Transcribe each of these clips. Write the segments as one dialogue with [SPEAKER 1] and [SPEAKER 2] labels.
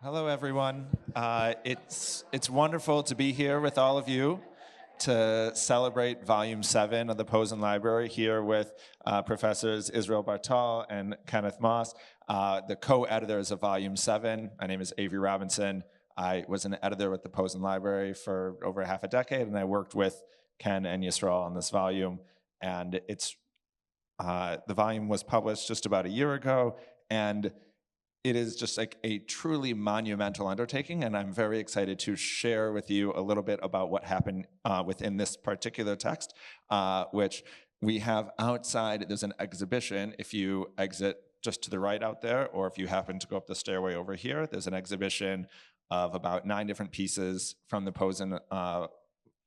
[SPEAKER 1] Hello, everyone. It's wonderful to be here with all of you to celebrate Volume 7 of the Posen Library here with Professors Israel Bartal and Kenneth Moss, the co-editors of Volume 7. My name is Avery Robinson. I was an editor with the Posen Library for over half a decade, and I worked with Ken and Yisrael on this volume. And the volume was published just about a year ago, and it is just like a truly monumental undertaking, and I'm very excited to share with you a little bit about what happened within this particular text, which we have outside. There's an exhibition. If you exit just to the right out there, or if you happen to go up the stairway over here, there's an exhibition of about 9 different pieces from the Posen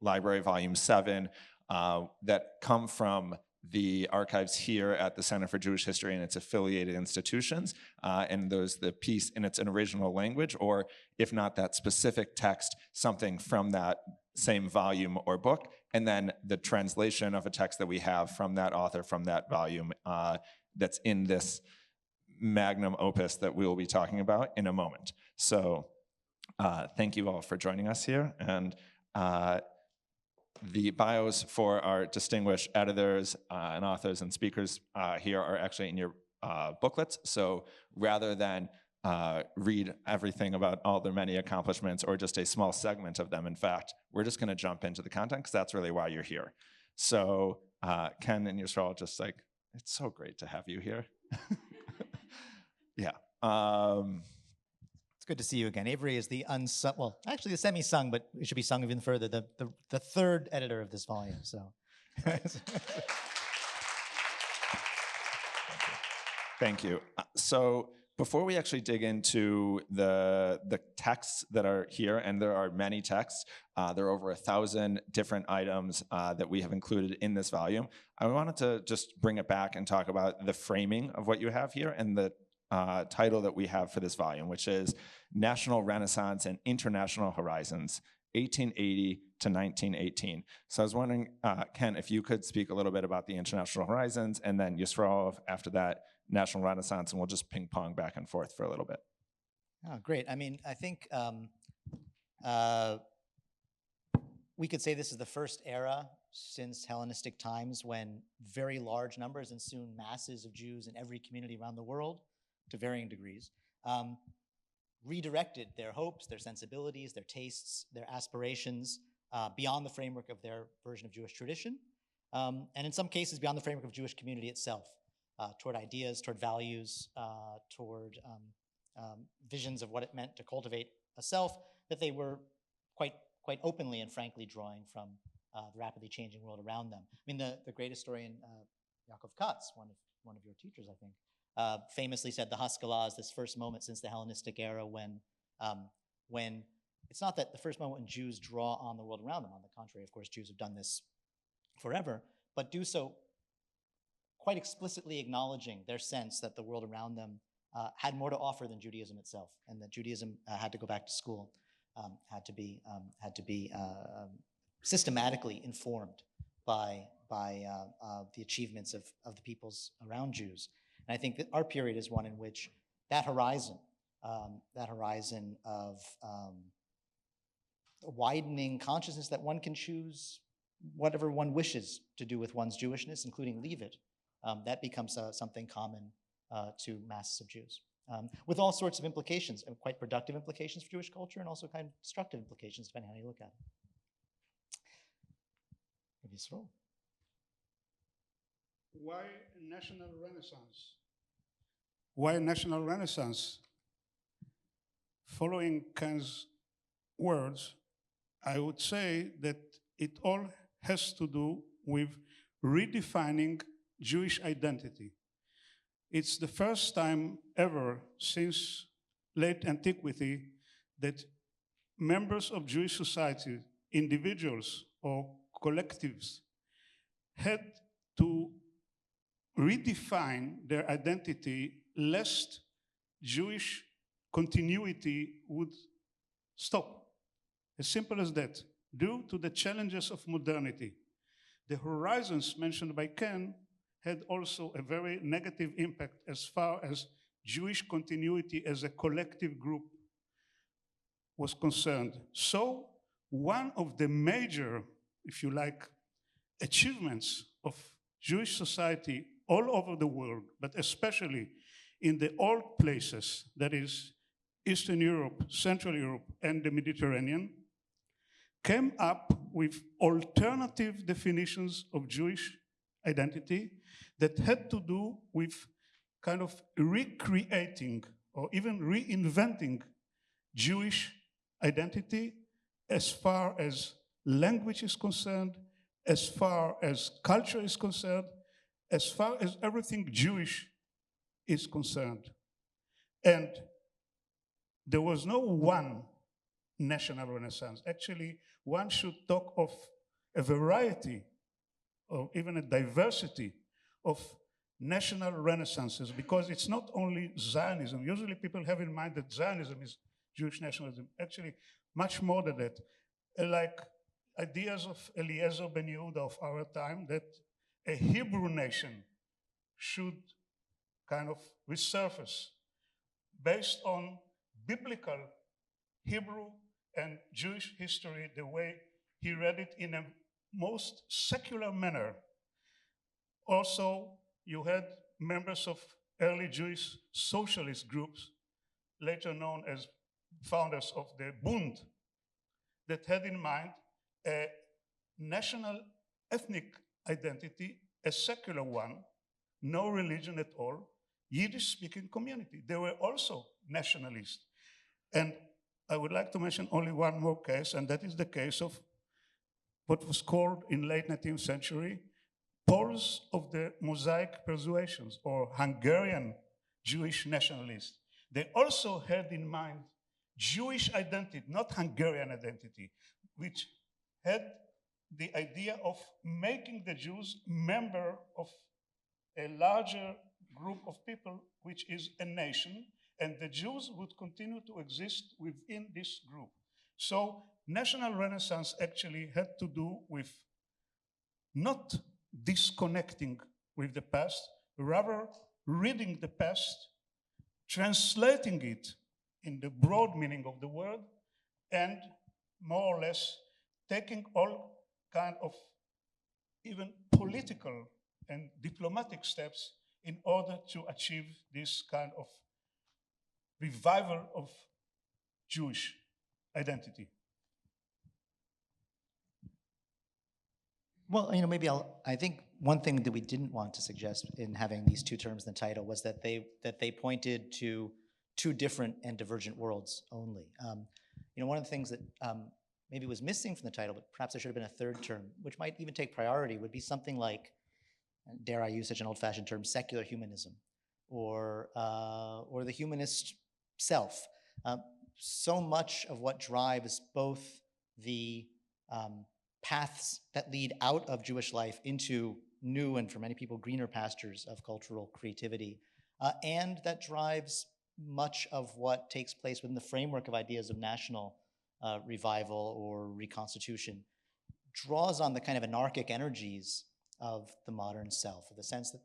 [SPEAKER 1] Library, Volume 7, that come from the archives here at the Center for Jewish History and its affiliated institutions, and there's the piece in its original language, or if not that specific text, something from that same volume or book, and then the translation of a text that we have from that author, from that volume, that's in this magnum opus that we will be talking about in a moment. So thank you all for joining us here, and the bios for our distinguished editors and authors and speakers here are actually in your booklets. So rather than read everything about all their many accomplishments or just a small segment of them, in fact, we're just going to jump into the content because that's really why you're here. So Ken and Yisrael, just like, it's so great to have you here. Yeah.
[SPEAKER 2] It's good to see you again. Avery is the unsung, well, actually the semi-sung, but it should be sung even further, the third editor of this volume, so.
[SPEAKER 1] Thank you. So before we actually dig into the texts that are here, and there are many texts, there are over 1,000 different items that we have included in this volume, I wanted to just bring it back and talk about the framing of what you have here and the title that we have for this volume, which is National Renaissance and International Horizons, 1880 to 1918. So I was wondering, Ken, if you could speak a little bit about the International Horizons, and then Yisrael, after that, National Renaissance, and we'll just ping pong back and forth for a little bit.
[SPEAKER 2] Oh, great. I mean, I think we could say this is the first era since Hellenistic times when very large numbers and soon masses of Jews in every community around the world, to varying degrees, redirected their hopes, their sensibilities, their tastes, their aspirations beyond the framework of their version of Jewish tradition, and in some cases beyond the framework of Jewish community itself, toward ideas, toward values, toward visions of what it meant to cultivate a self that they were quite openly and frankly drawing from the rapidly changing world around them. I mean, the great historian Yaakov Katz, one of your teachers, I think, famously said the Haskalah is this first moment since the Hellenistic era when it's not that the first moment when Jews draw on the world around them. On the contrary, of course, Jews have done this forever, but do so quite explicitly acknowledging their sense that the world around them had more to offer than Judaism itself, and that Judaism had to go back to school, had to be systematically informed by the achievements of the peoples around Jews. And I think that our period is one in which that horizon of widening consciousness that one can choose whatever one wishes to do with one's Jewishness, including leave it, that becomes something common to masses of Jews, with all sorts of implications, quite productive implications for Jewish culture, and also kind of destructive implications, depending on how you look at it. Maybe Yisrael.
[SPEAKER 3] Why national renaissance? Why national renaissance? Following Ken's words, I would say that it all has to do with redefining Jewish identity. It's the first time ever since late antiquity that members of Jewish society, individuals or collectives, had to redefine their identity lest Jewish continuity would stop. As simple as that, due to the challenges of modernity. The horizons mentioned by Ken had also a very negative impact as far as Jewish continuity as a collective group was concerned. So one of the major, if you like, achievements of Jewish society all over the world, but especially in the old places, that is Eastern Europe, Central Europe, and the Mediterranean, came up with alternative definitions of Jewish identity that had to do with kind of recreating or even reinventing Jewish identity as far as language is concerned, as far as culture is concerned, as far as everything Jewish is concerned. And there was no one national renaissance. Actually, one should talk of a variety or even a diversity of national renaissances, because it's not only Zionism. Usually people have in mind that Zionism is Jewish nationalism. Actually, much more than that. Like ideas of Eliezer ben Yehuda of our time, that a Hebrew nation should kind of resurface based on biblical Hebrew and Jewish history, the way he read it in a most secular manner. Also, you had members of early Jewish socialist groups, later known as founders of the Bund, that had in mind a national ethnic identity, a secular one, no religion at all, Yiddish-speaking community. They were also nationalists. And I would like to mention only one more case, and that is the case of what was called in late 19th century Poles of the Mosaic Persuasions, or Hungarian Jewish nationalists. They also had in mind Jewish identity, not Hungarian identity, which had the idea of making the Jews member of a larger group of people, which is a nation, and the Jews would continue to exist within this group. So national renaissance actually had to do with not disconnecting with the past, rather reading the past, translating it in the broad meaning of the word, and more or less taking all kind of even political and diplomatic steps in order to achieve this kind of revival of Jewish identity.
[SPEAKER 2] Well, maybe I think one thing that we didn't want to suggest in having these two terms in the title was that they pointed to two different and divergent worlds only. One of the things that maybe was missing from the title, but perhaps there should have been a third term, which might even take priority, would be something like, dare I use such an old-fashioned term, secular humanism, or the humanist self. So much of what drives both the paths that lead out of Jewish life into new and, for many people, greener pastures of cultural creativity, and that drives much of what takes place within the framework of ideas of national revival or reconstitution, draws on the kind of anarchic energies of the modern self, of the sense that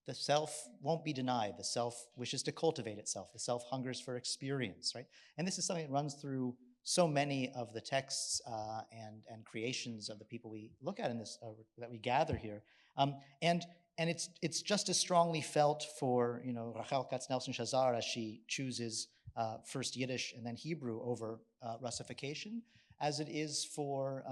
[SPEAKER 2] the self won't be denied, the self wishes to cultivate itself, the self hungers for experience, right? And this is something that runs through so many of the texts and creations of the people we look at in this, that we gather here. And it's just as strongly felt for Rachel Katz-Nelson-Shazar as she chooses first Yiddish and then Hebrew over Russification, as it is for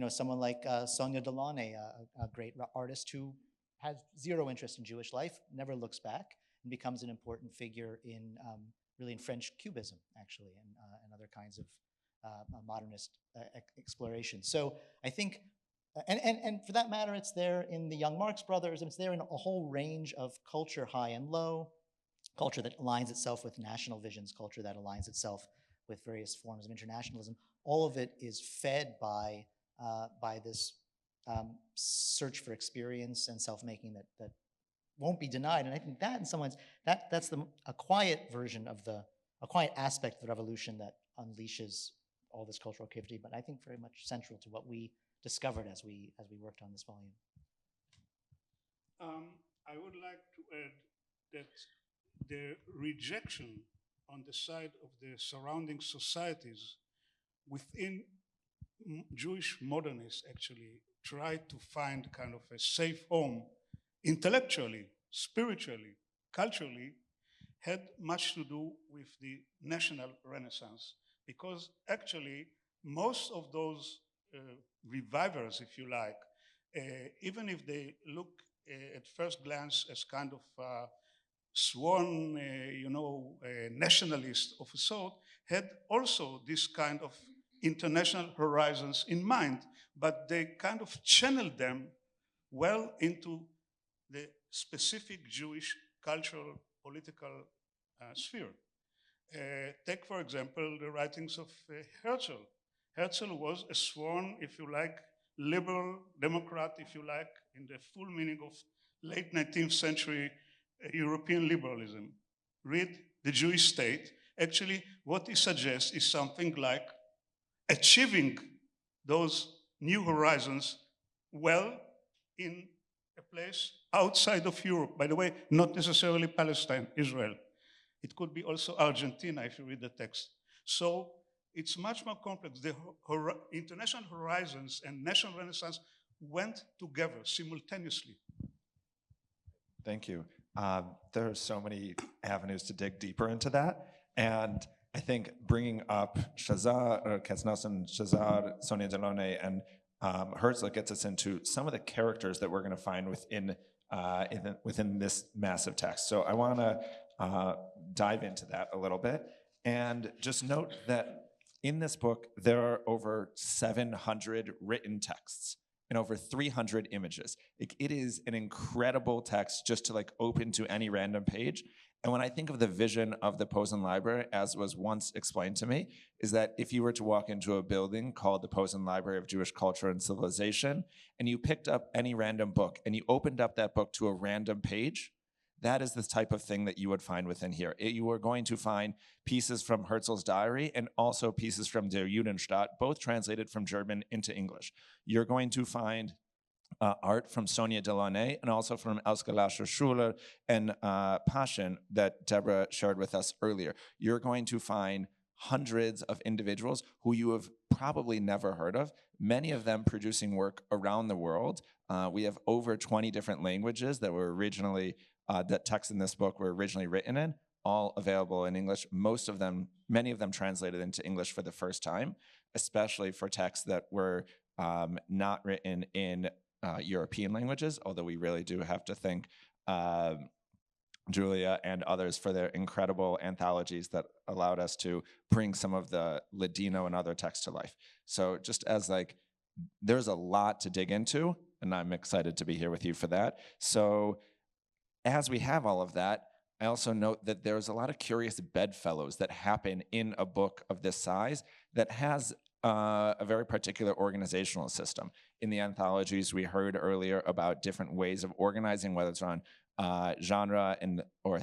[SPEAKER 2] someone like Sonia Delaunay, a great artist who has zero interest in Jewish life, never looks back, and becomes an important figure in really in French Cubism, actually, and other kinds of modernist exploration. So I think, and for that matter, it's there in the young Marx Brothers, and it's there in a whole range of culture, high and low, culture that aligns itself with national visions, culture that aligns itself with various forms of internationalism. All of it is fed by this search for experience and self-making that won't be denied. And I think that in some ways, that's a quiet version of a quiet aspect of the revolution that unleashes all this cultural activity, but I think very much central to what we discovered as we worked on this volume.
[SPEAKER 3] I would like to add that the rejection on the side of the surrounding societies within Jewish modernists actually tried to find kind of a safe home intellectually, spiritually, culturally, had much to do with the national renaissance, because actually most of those revivers, if you like, even if they look at first glance as kind of sworn, nationalist of a sort, had also this kind of international horizons in mind, but they kind of channeled them well into the specific Jewish cultural, political sphere. Take, for example, the writings of Herzl. Herzl was a sworn, if you like, liberal Democrat, if you like, in the full meaning of late 19th century European liberalism. Read The Jewish State. Actually, what he suggests is something like achieving those new horizons well in a place outside of Europe. By the way, not necessarily Palestine, Israel. It could be also Argentina if you read the text. So it's much more complex. The international horizons and national renaissance went together simultaneously.
[SPEAKER 1] Thank you. There are so many avenues to dig deeper into that. And I think bringing up Shazar, or Katznelson, Shazar, Sonia Delone, and Herzl gets us into some of the characters that we're going to find within this massive text. So I want to dive into that a little bit and just note that in this book, there are over 700 written texts and over 300 images. It is an incredible text just to open to any random page. And when I think of the vision of the Posen Library, as was once explained to me, is that if you were to walk into a building called the Posen Library of Jewish Culture and Civilization, and you picked up any random book, and you opened up that book to a random page, that is the type of thing that you would find within here. You are going to find pieces from Herzl's diary and also pieces from Der Judenstaat, both translated from German into English. You're going to find art from Sonia Delaunay and also from Elske Lasher-Schuler and Posen that Deborah shared with us earlier. You're going to find hundreds of individuals who you have probably never heard of, many of them producing work around the world. We have over 20 different languages that were originally, that texts in this book were originally written in, all available in English, many of them translated into English for the first time, especially for texts that were not written in European languages, although we really do have to thank Julia and others for their incredible anthologies that allowed us to bring some of the Ladino and other texts to life. So just as there's a lot to dig into, and I'm excited to be here with you for that. So as we have all of that, I also note that there's a lot of curious bedfellows that happen in a book of this size that has a very particular organizational system. In the anthologies, we heard earlier about different ways of organizing, whether it's on genre or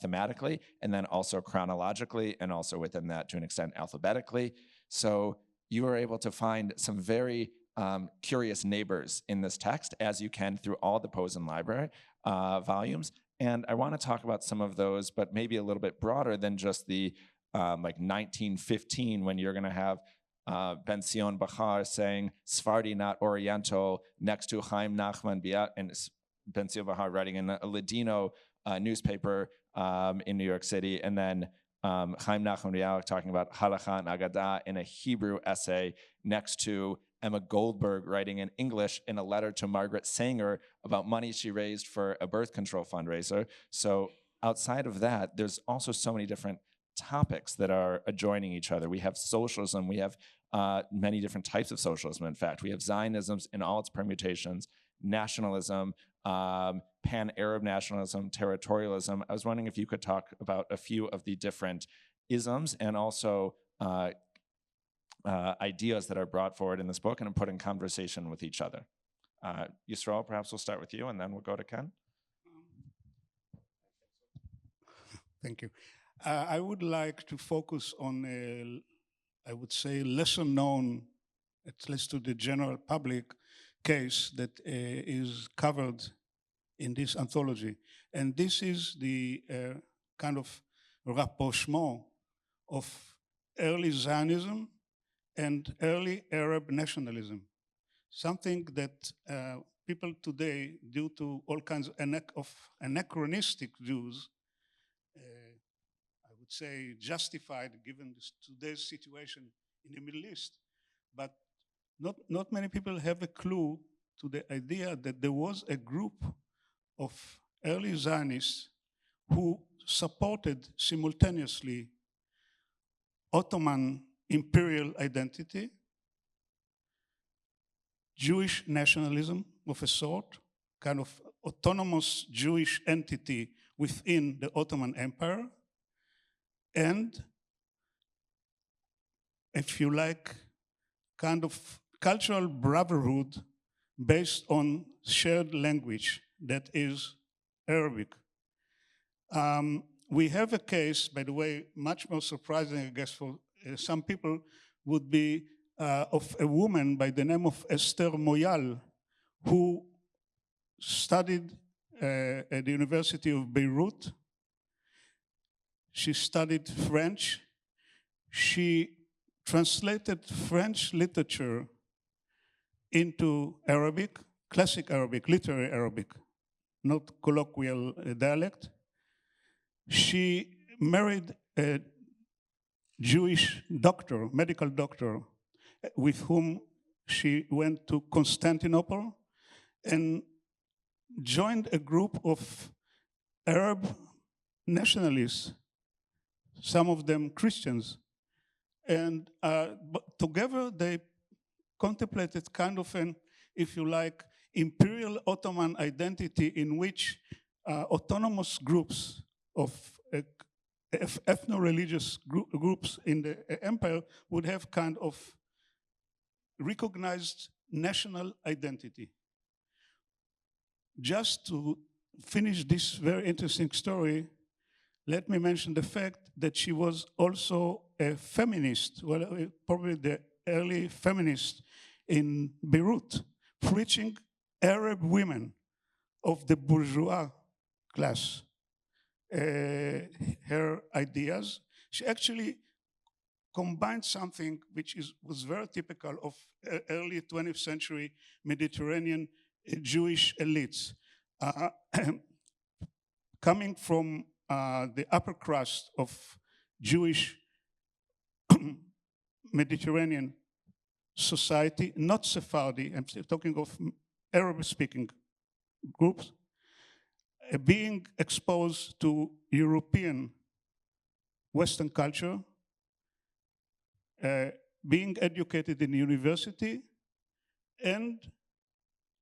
[SPEAKER 1] thematically, and then also chronologically, and also within that, to an extent, alphabetically. So you are able to find some very curious neighbors in this text, as you can through all the Posen Library volumes. And I want to talk about some of those, but maybe a little bit broader than just the 1915, when you're going to have Ben Sion Bachar saying Sephardi, not Oriental, next to Chaim Nachman Biat, and Ben Sion Bachar writing in a Ladino newspaper in New York City, and then Chaim Nachman Biat talking about Halakha and Agadah in a Hebrew essay next to Emma Goldberg writing in English in a letter to Margaret Sanger about money she raised for a birth control fundraiser. So outside of that, there's also so many different topics that are adjoining each other. We have socialism, we have many different types of socialism, in fact. We have Zionisms in all its permutations, nationalism, pan-Arab nationalism, territorialism. I was wondering if you could talk about a few of the different isms and also ideas that are brought forward in this book and put in conversation with each other. Yisrael, perhaps we'll start with you and then we'll go to Ken.
[SPEAKER 3] Thank you. I would like to focus on, I would say, lesser known, at least to the general public, case that is covered in this anthology. And this is the kind of rapprochement of early Zionism and early Arab nationalism, something that people today, due to all kinds of anachronistic views, I would say justified given today's situation in the Middle East, but not many people have a clue to the idea that there was a group of early Zionists who supported simultaneously Ottoman imperial identity, Jewish nationalism of a sort, kind of autonomous Jewish entity within the Ottoman Empire, and, if you like, kind of cultural brotherhood based on shared language that is Arabic. We have a case, by the way, much more surprising, I guess, for some people, would be of a woman by the name of Esther Moyal, who studied at the University of Beirut. She studied French. She translated French literature into Arabic, classic Arabic, literary Arabic, not colloquial dialect. She married a Jewish doctor, medical doctor, with whom she went to Constantinople and joined a group of Arab nationalists, some of them Christians. And together they contemplated kind of an, if you like, imperial Ottoman identity in which autonomous groups of ethno-religious groups in the empire would have kind of recognized national identity. Just to finish this very interesting story, let me mention the fact that she was also a feminist, well, probably the early feminist in Beirut, preaching Arab women of the bourgeois class her ideas. She actually combined something which was very typical of early 20th century Mediterranean Jewish elites. Coming from the upper crust of Jewish Mediterranean society, not Sephardi, I'm talking of Arabic-speaking groups, being exposed to European Western culture, being educated in university, and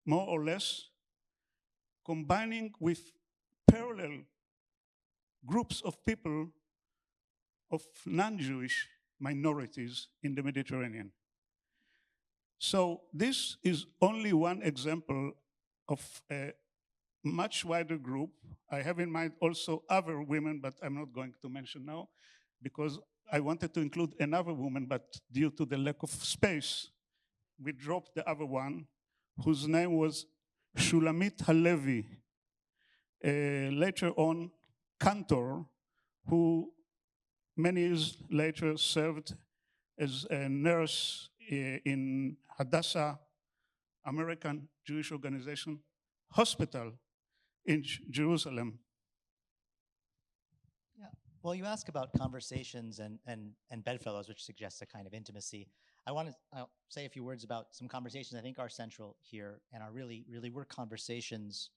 [SPEAKER 3] more or less combining with parallel groups of people of non-Jewish minorities in the Mediterranean. So this is only one example of a much wider group. I have in mind also other women, but I'm not going to mention now, because I wanted to include another woman, but due to the lack of space, we dropped the other one, whose name was Shulamit Halevi, later on cantor, who many years later served as a nurse in Hadassah, American Jewish Organization Hospital in Jerusalem.
[SPEAKER 2] Yeah. Well, you ask about conversations and bedfellows, which suggests a kind of intimacy. I'll say a few words about some conversations I think are central here and are really were conversations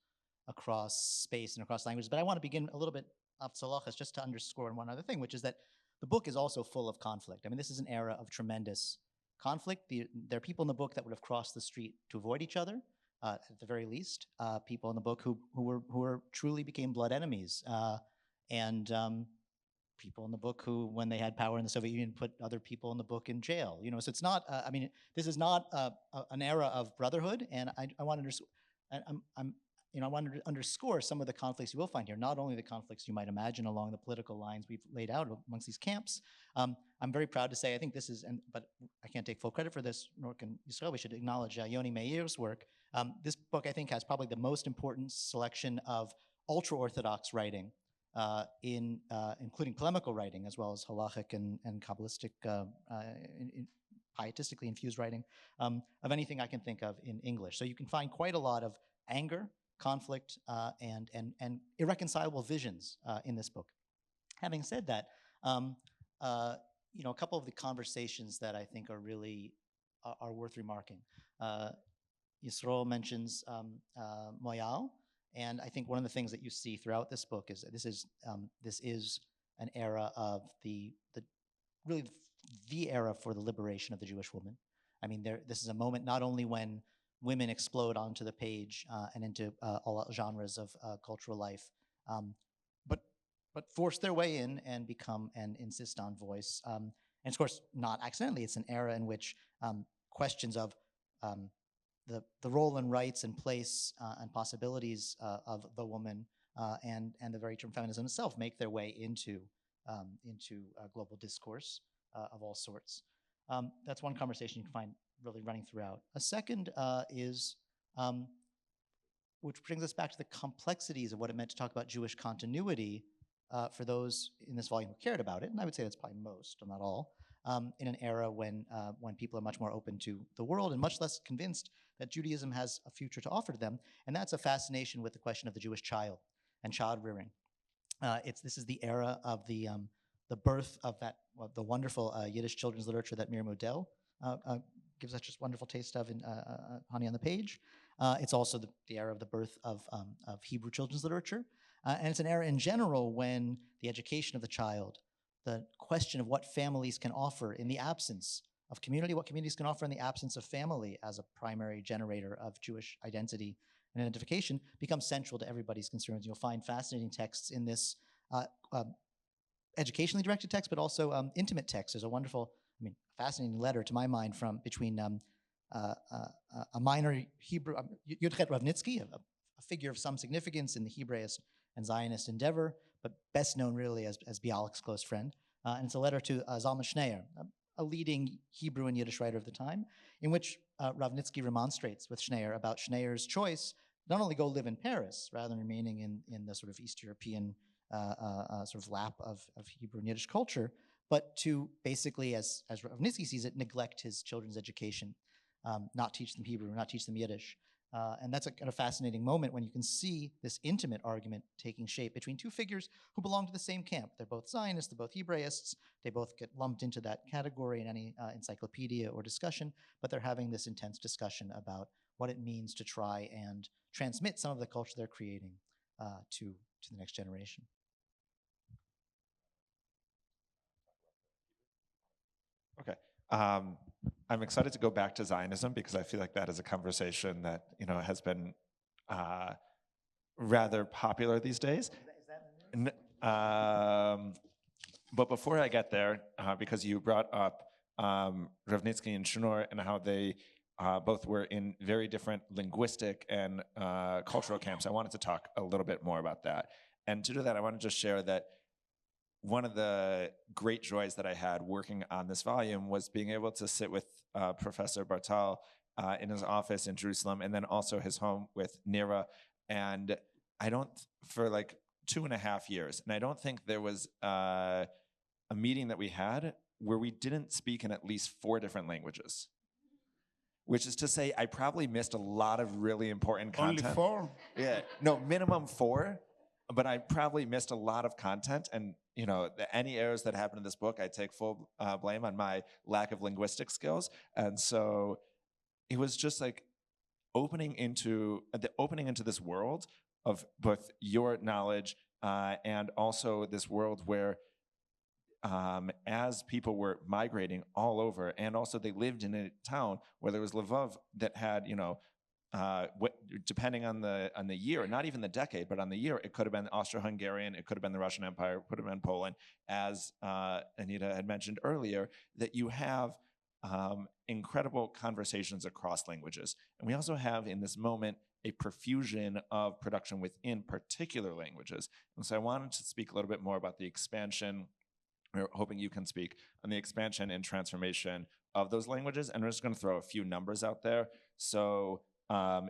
[SPEAKER 2] across space and across languages. But I want to begin a little bit off Tzolachas just to underscore one other thing, which is that the book is also full of conflict. I mean, this is an era of tremendous conflict. There are people in the book that would have crossed the street to avoid each other, at the very least. People in the book who were truly became blood enemies, and people in the book who, when they had power in the Soviet Union, put other people in the book in jail. You know, so it's not. I mean, this is not an era of brotherhood, and I want to. I wanted to underscore some of the conflicts you will find here, not only the conflicts you might imagine along the political lines we've laid out amongst these camps. I'm very proud to say, I think this is, but I can't take full credit for this, nor can Yisrael. We should acknowledge Yoni Meir's work. This book, I think, has probably the most important selection of ultra-Orthodox writing including polemical writing as well as halachic and Kabbalistic, pietistically infused writing, of anything I can think of in English. So you can find quite a lot of anger, conflict, and irreconcilable visions in this book. Having said that, a couple of the conversations that I think are really are worth remarking. Yisroel mentions Moyal, and I think one of the things that you see throughout this book is that this is an era of the era for the liberation of the Jewish woman. I mean, this is a moment not only when women explode onto the page and into all genres of cultural life, but force their way in and become and insist on voice. And of course, not accidentally, it's an era in which questions of the role and rights and place and possibilities of the woman and the very term feminism itself make their way into global discourse of all sorts. That's one conversation you can find really running throughout. A second is, which brings us back to the complexities of what it meant to talk about Jewish continuity for those in this volume who cared about it, and I would say that's probably most, not all, in an era when people are much more open to the world and much less convinced that Judaism has a future to offer to them. And that's a fascination with the question of the Jewish child and child rearing. This is the era of the birth of the wonderful Yiddish children's literature that Miriam Odell gives us just wonderful taste of in Honey on the Page. It's also the era of the birth of Hebrew children's literature. And it's an era in general when the education of the child, the question of what families can offer in the absence of community, what communities can offer in the absence of family as a primary generator of Jewish identity and identification, becomes central to everybody's concerns. You'll find fascinating texts in this educationally directed text, but also intimate text. There's a wonderful, fascinating letter to my mind between a minor Hebrew, Yudchet Ravnitsky, a figure of some significance in the Hebraist and Zionist endeavor, but best known really as Bialik's close friend. And it's a letter to Zalman Shneur, a leading Hebrew and Yiddish writer of the time, in which Ravnitsky remonstrates with Shneur about Schneur's choice not only go live in Paris rather than remaining in the sort of East European sort of lap of Hebrew and Yiddish culture, but to basically, as Ravnitsky sees it, neglect his children's education, not teach them Hebrew, not teach them Yiddish. And that's a kind of fascinating moment when you can see this intimate argument taking shape between two figures who belong to the same camp. They're both Zionists, they're both Hebraists, they both get lumped into that category in any encyclopedia or discussion, but they're having this intense discussion about what it means to try and transmit some of the culture they're creating to the next generation.
[SPEAKER 1] Okay. I'm excited to go back to Zionism because I feel like that is a conversation that has been rather popular these days. But before I get there, because you brought up Ravnitsky and Shneur and how they both were in very different linguistic and cultural camps, I wanted to talk a little bit more about that. And to do that, I want to just share that one of the great joys that I had working on this volume was being able to sit with Professor Bartal in his office in Jerusalem, and then also his home with Nira. And for like 2.5 years, and I don't think there was a meeting that we had where we didn't speak in at least 4 different languages. Which is to say, I probably missed a lot of really important content.
[SPEAKER 3] Only 4?
[SPEAKER 1] Yeah, no, minimum 4. But I probably missed a lot of content, and any errors that happened in this book, I take full blame on my lack of linguistic skills. And so it was just like opening into this world of both your knowledge and also this world where as people were migrating all over, and also they lived in a town where there was Lvov that had depending on the year, not even the decade, but on the year, it could have been Austro-Hungarian, it could have been the Russian Empire, it could have been Poland, as Anita had mentioned earlier, that you have incredible conversations across languages. And we also have in this moment a profusion of production within particular languages. And so I wanted to speak a little bit more about the expansion, or hoping you can speak on the expansion and transformation of those languages. And we're just going to throw a few numbers out there. So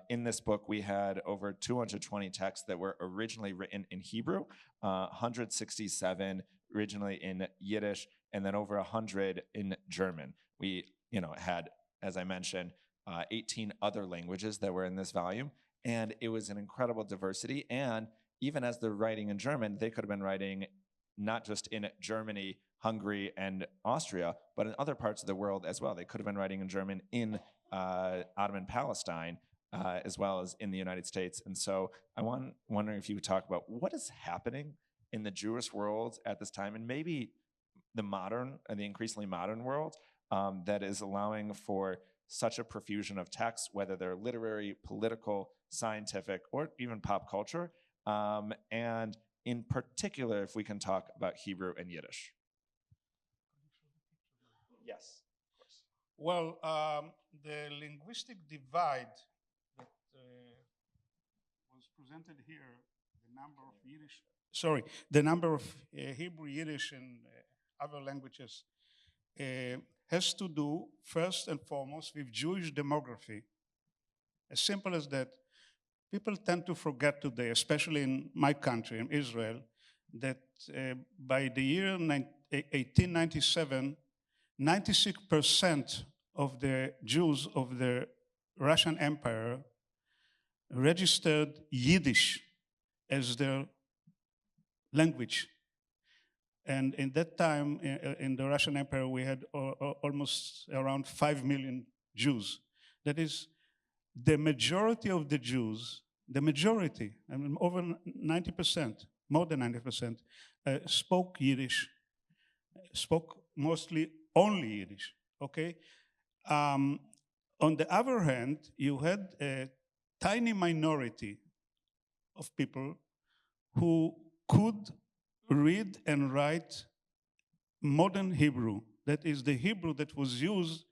[SPEAKER 1] In this book, we had over 220 texts that were originally written in Hebrew, 167 originally in Yiddish, and then over 100 in German. We, had, as I mentioned, 18 other languages that were in this volume, and it was an incredible diversity. And even as they're writing in German, they could have been writing not just in Germany, Hungary, and Austria, but in other parts of the world as well. They could have been writing in German in Ottoman Palestine, as well as in the United States. And so wondering if you would talk about what is happening in the Jewish world at this time, and maybe the modern and the increasingly modern world, that is allowing for such a profusion of texts, whether they're literary, political, scientific, or even pop culture. And in particular, if we can talk about Hebrew and Yiddish. Yes, of course.
[SPEAKER 3] Well, the linguistic divide that was presented here, the number of Hebrew, Yiddish, and other languages has to do first and foremost with Jewish demography. As simple as that. People tend to forget today, especially in my country, in Israel, that by the year 1897, 96% of the Jews of the Russian Empire registered Yiddish as their language. And in that time, in the Russian Empire, we had almost around 5 million Jews. That is, the majority of the Jews, over 90%, more than 90%, spoke Yiddish, spoke mostly only Yiddish, okay? On the other hand, you had a tiny minority of people who could read and write modern Hebrew. That is the Hebrew that was used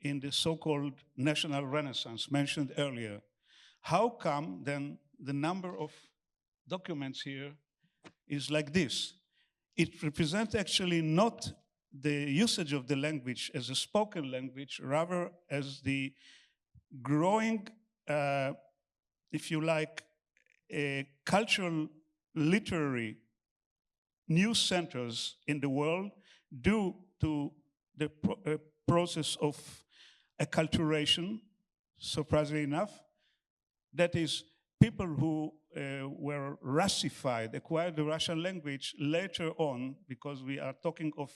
[SPEAKER 3] in the so-called national renaissance mentioned earlier. How come then the number of documents here is like this? It represents actually not the usage of the language as a spoken language, rather as the growing, if you like, cultural, literary news centers in the world due to the process of acculturation, surprisingly enough. That is, people who were Russified, acquired the Russian language later on, because we are talking of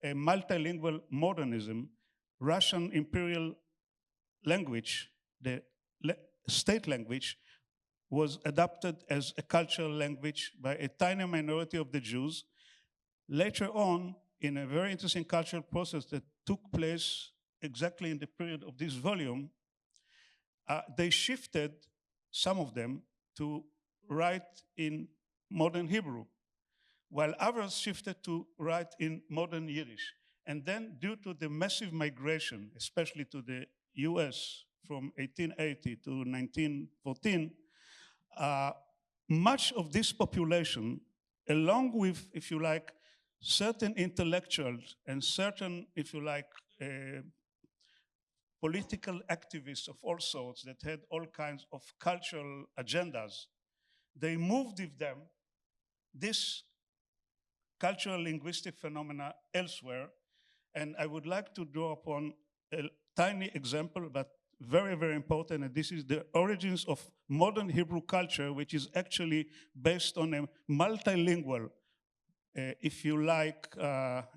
[SPEAKER 3] a multilingual modernism. Russian imperial language, the state language, was adopted as a cultural language by a tiny minority of the Jews. Later on, in a very interesting cultural process that took place exactly in the period of this volume, they shifted, some of them, to write in modern Hebrew, while others shifted to write in modern Yiddish. And then, due to the massive migration, especially to the US from 1880 to 1914, much of this population, along with, if you like, certain intellectuals and certain, if you like, political activists of all sorts that had all kinds of cultural agendas, they moved with them this cultural linguistic phenomena elsewhere. And I would like to draw upon a tiny example, but very, very important, and this is the origins of modern Hebrew culture, which is actually based on a multilingual, if you like,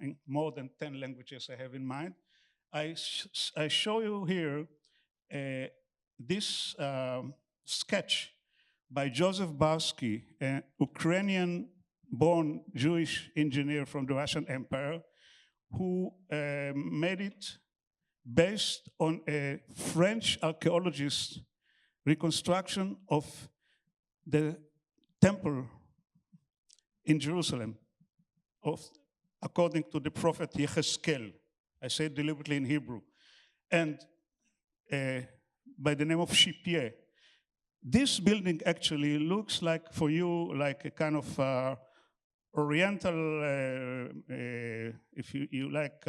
[SPEAKER 3] in more than 10 languages I have in mind. I show you here this sketch by Joseph Barsky, an Ukrainian-born Jewish engineer from the Russian Empire, who made it based on a French archaeologist's reconstruction of the temple in Jerusalem, according to the prophet Yechezkel. I say it deliberately in Hebrew. And by the name of Shipye. This building actually looks like, for you, like a kind of oriental, if you like,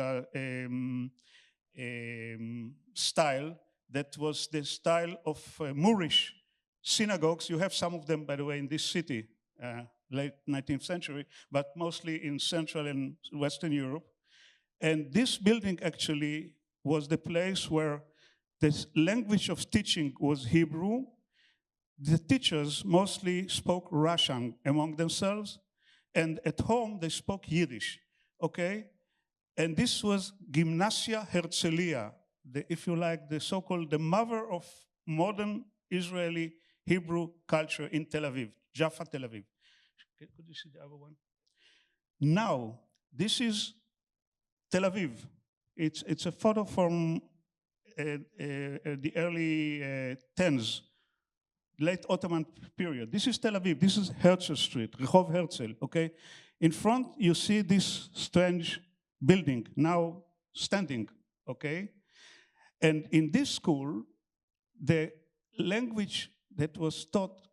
[SPEAKER 3] style, that was the style of Moorish synagogues. You have some of them, by the way, in this city, late 19th century, but mostly in Central and Western Europe. And this building actually was the place where the language of teaching was Hebrew. The teachers mostly spoke Russian among themselves, and at home they spoke Yiddish, okay? And this was Gymnasia Herzliya, if you like, the so-called the mother of modern Israeli Hebrew culture in Tel Aviv, Jaffa, Tel Aviv. Could you see the other one? Now, this is Tel Aviv. It's a photo from the early 10s, late Ottoman period. This is Tel Aviv. This is Herzl Street, Rehov Herzl, okay? In front, you see this strange building, now standing, okay? And in this school, the language that was taught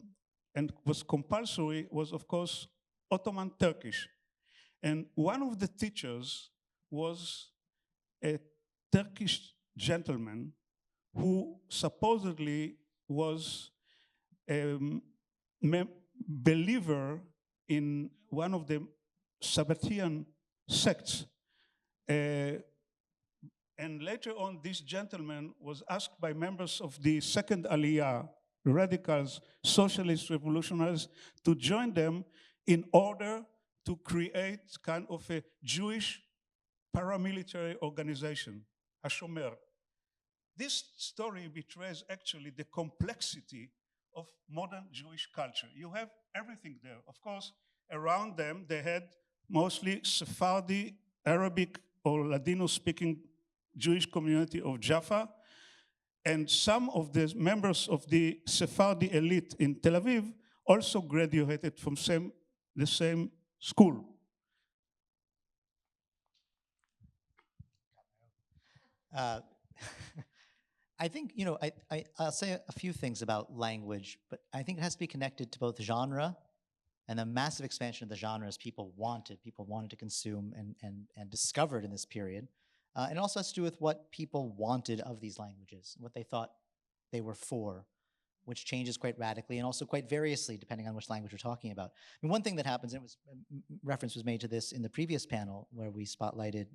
[SPEAKER 3] and was compulsory was, of course, Ottoman Turkish. And one of the teachers was a Turkish gentleman who supposedly was a believer in one of the Sabbatean sects. And later on, this gentleman was asked by members of the second Aliyah, radicals, socialist revolutionaries, to join them in order to create kind of a Jewish paramilitary organization, Hashomer. This story betrays actually the complexity of modern Jewish culture. You have everything there. Of course, around them, they had mostly Sephardi, Arabic, or Ladino-speaking Jewish community of Jaffa, and some of the members of the Sephardi elite in Tel Aviv also graduated from the same school.
[SPEAKER 2] I think, I'll say a few things about language, but I think it has to be connected to both genre and the massive expansion of the genres people wanted to consume and discovered in this period. And it also has to do with what people wanted of these languages, what they thought they were for, which changes quite radically and also quite variously depending on which language we're talking about. I mean, one thing that happens, and reference was made to this in the previous panel where we spotlighted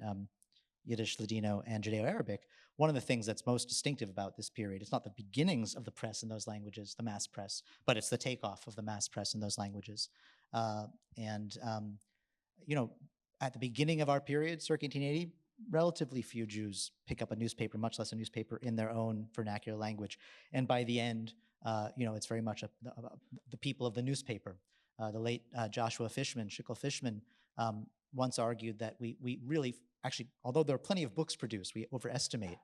[SPEAKER 2] Yiddish, Ladino, and Judeo-Arabic. One of the things that's most distinctive about this period, it's not the beginnings of the press in those languages, the mass press, but it's the takeoff of the mass press in those languages. At the beginning of our period, circa 1880, relatively few Jews pick up a newspaper, much less a newspaper in their own vernacular language. And by the end, it's very much the people of the newspaper. The late Joshua Fishman, Schickel Fishman, once argued that we really, actually, although there are plenty of books produced, we overestimate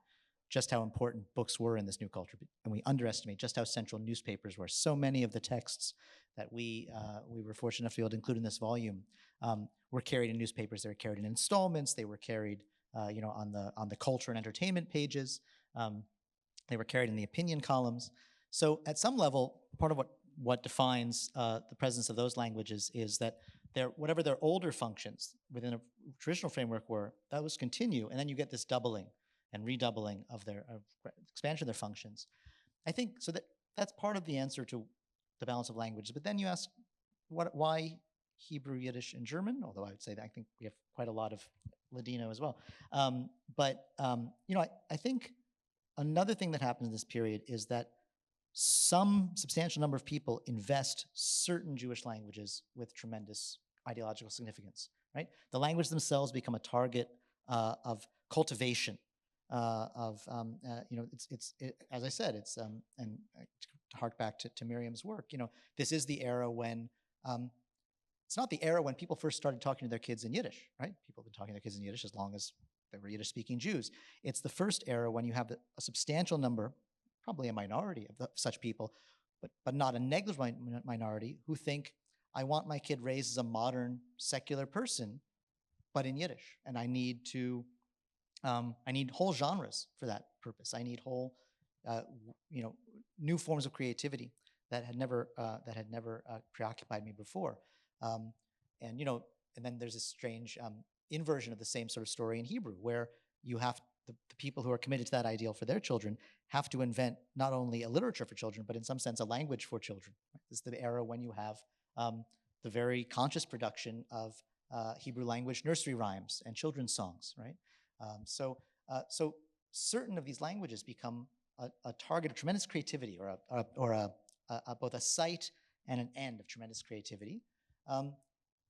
[SPEAKER 2] just how important books were in this new culture, and we underestimate just how central newspapers were. So many of the texts that we were fortunate enough to be able to include in this volume were carried in newspapers. They were carried in installments. They were carried, on the culture and entertainment pages. They were carried in the opinion columns. So at some level, part of what defines the presence of those languages is that whatever their older functions within a traditional framework were, those continue, and then you get this doubling and redoubling of their expansion of their functions. I think so that's part of the answer to the balance of languages. But then you ask, why Hebrew, Yiddish, and German? Although I would say that I think we have quite a lot of Ladino as well. I think another thing that happens in this period is that some substantial number of people invest certain Jewish languages with tremendous ideological significance, right? The languages themselves become a target of cultivation, as I said, it's, and to hark back to Miriam's work, this is the era when, it's not the era when people first started talking to their kids in Yiddish, right? People have been talking to their kids in Yiddish as long as they were Yiddish-speaking Jews. It's the first era when you have a substantial number, probably a minority of such people, but not a negligible minority, who think, I want my kid raised as a modern, secular person, but in Yiddish. And I need whole genres for that purpose. I need whole, new forms of creativity that had never preoccupied me before. And then there's this strange inversion of the same sort of story in Hebrew, where you have the people who are committed to that ideal for their children have to invent not only a literature for children, but in some sense a language for children. Right? This is the era when you have the very conscious production of Hebrew language nursery rhymes and children's songs, right? So certain of these languages become a target of tremendous creativity, or both a site and an end of tremendous creativity,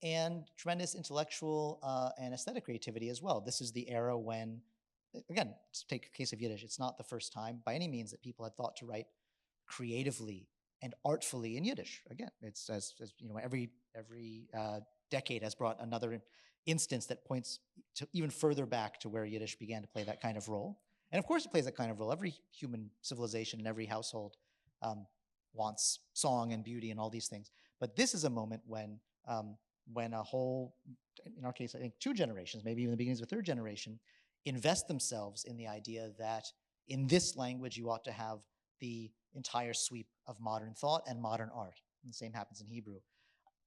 [SPEAKER 2] and tremendous intellectual and aesthetic creativity as well. This is the era when, again, let's take the case of Yiddish. It's not the first time by any means that people had thought to write creatively and artfully in Yiddish. Again, it's as you know, every decade has brought another instance that points to even further back to where Yiddish began to play that kind of role. And of course, it plays that kind of role. Every human civilization and every household wants song and beauty and all these things. But this is a moment when a whole, in our case, I think 2 generations, maybe even the beginnings of a 3rd generation, invest themselves in the idea that in this language you ought to have the entire sweep of modern thought and modern art. And the same happens in Hebrew.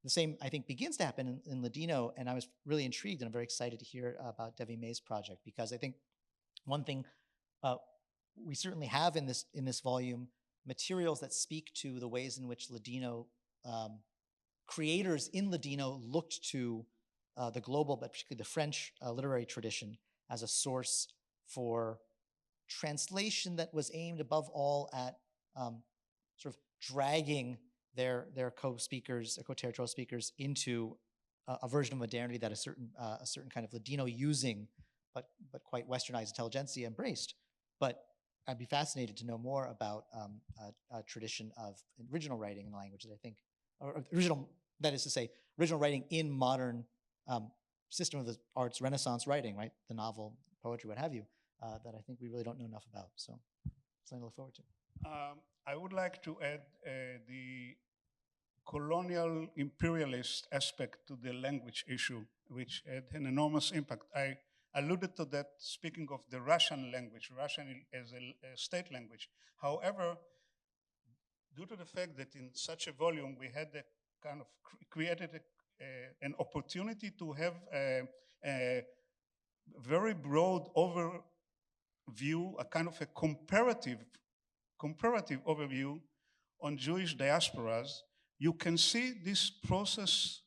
[SPEAKER 2] The same, I think, begins to happen in Ladino, and I was really intrigued, and I'm very excited to hear about Devi May's project, because I think one thing we certainly have in this volume materials that speak to the ways in which Ladino creators in Ladino looked to the global, but particularly the French literary tradition as a source for translation that was aimed above all at sort of dragging their co-speakers, co-territorial speakers, into a version of modernity that a certain kind of Ladino using, but quite westernized intelligentsia embraced. But I'd be fascinated to know more about a tradition of original writing in the language that I think, or original, that is to say, original writing in modern system of the arts, Renaissance writing, right? The novel, poetry, what have you, that I think we really don't know enough about. So something to look forward to.
[SPEAKER 3] I would like to add the colonial imperialist aspect to the language issue, which had an enormous impact. I alluded to that speaking of the Russian language, Russian as a state language. However, due to the fact that in such a volume we had a kind of created an opportunity to have a very broad overview, a kind of a comparative overview on Jewish diasporas, you can see this process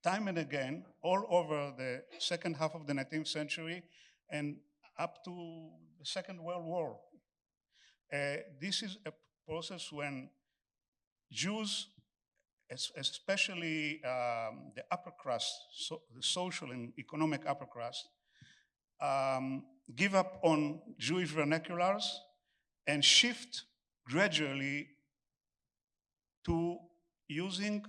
[SPEAKER 3] time and again all over the second half of the 19th century and up to the Second World War. This is a process when Jews, especially the upper crust, the social and economic upper crust, give up on Jewish vernaculars and shift gradually to using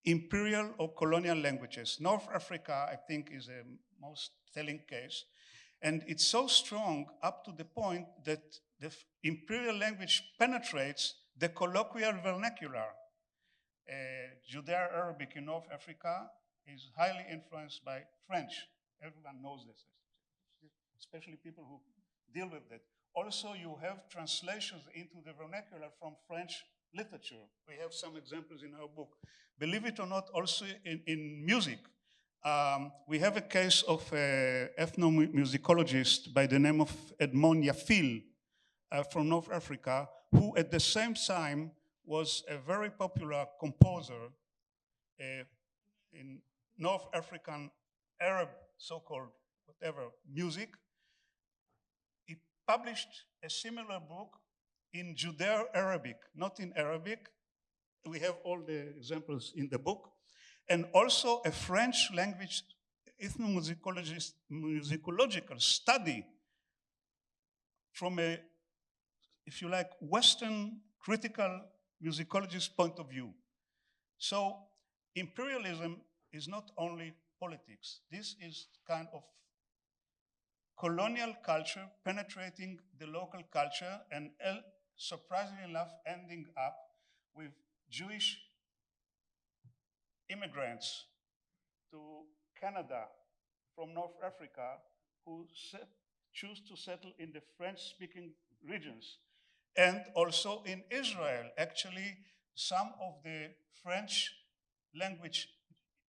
[SPEAKER 3] imperial or colonial languages. North Africa, I think, is a most telling case. And it's so strong up to the point that the imperial language penetrates the colloquial vernacular. Judeo-Arabic in North Africa is highly influenced by French. Everyone knows this, especially people who deal with it. Also, you have translations into the vernacular from French literature. We have some examples in our book. Believe it or not, also in music. We have a case of an ethnomusicologist by the name of Edmond Yafil from North Africa, who at the same time was a very popular composer in North African Arab, so-called whatever, music. He published a similar book in Judeo-Arabic, not in Arabic. We have all the examples in the book. And also a French language ethnomusicological study from a, if you like, Western critical musicologist point of view. So imperialism is not only politics. This is kind of colonial culture penetrating the local culture and surprisingly enough ending up with Jewish immigrants to Canada from North Africa who choose to settle in the French-speaking regions. And also in Israel, actually, some of the French language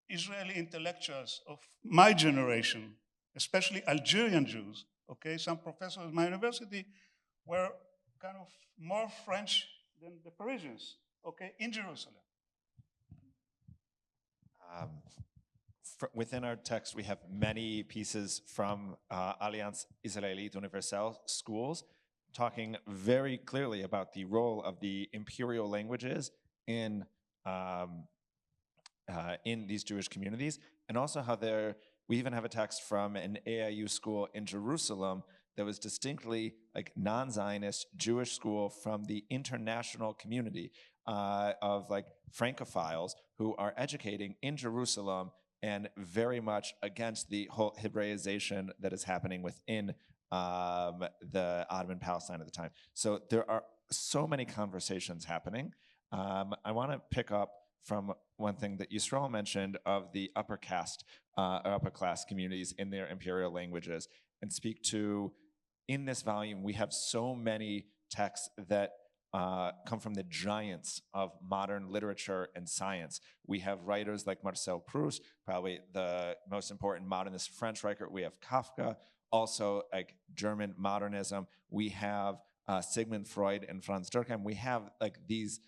[SPEAKER 3] Israeli intellectuals of my generation, especially Algerian Jews, Okay, some professors at my university were kind of more French than the Parisians, okay, in Jerusalem.
[SPEAKER 1] Within our text, we have many pieces from Alliance Israélite Universelle schools talking very clearly about the role of the imperial languages in these Jewish communities, and also how we even have a text from an AIU school in Jerusalem that was distinctly like non-Zionist Jewish school from the international community of like Francophiles who are educating in Jerusalem and very much against the whole Hebraization that is happening within the Ottoman Palestine at the time. So there are so many conversations happening. I want to pick up from one thing that Yisrael mentioned of the upper caste or upper class communities in their imperial languages and speak to, in this volume, we have so many texts that come from the giants of modern literature and science. We have writers like Marcel Proust, probably the most important modernist French writer. We have Kafka, also like German modernism. We have Sigmund Freud and Franz Durkheim. We have like these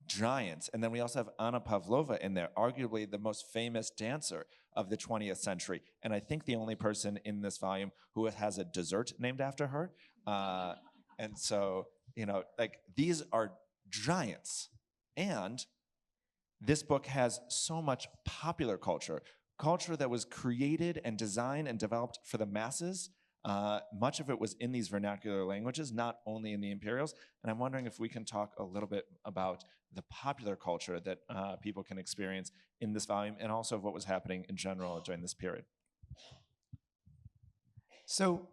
[SPEAKER 1] giants. And then we also have Anna Pavlova in there, arguably the most famous dancer of the 20th century. And I think the only person in this volume who has a dessert named after her. And so, you know, like these are giants. And this book has so much popular culture that was created and designed and developed for the masses. Much of it was in these vernacular languages, not only in the imperials. And I'm wondering if we can talk a little bit about the popular culture that people can experience in this volume, and also of what was happening in general during this period.
[SPEAKER 2] So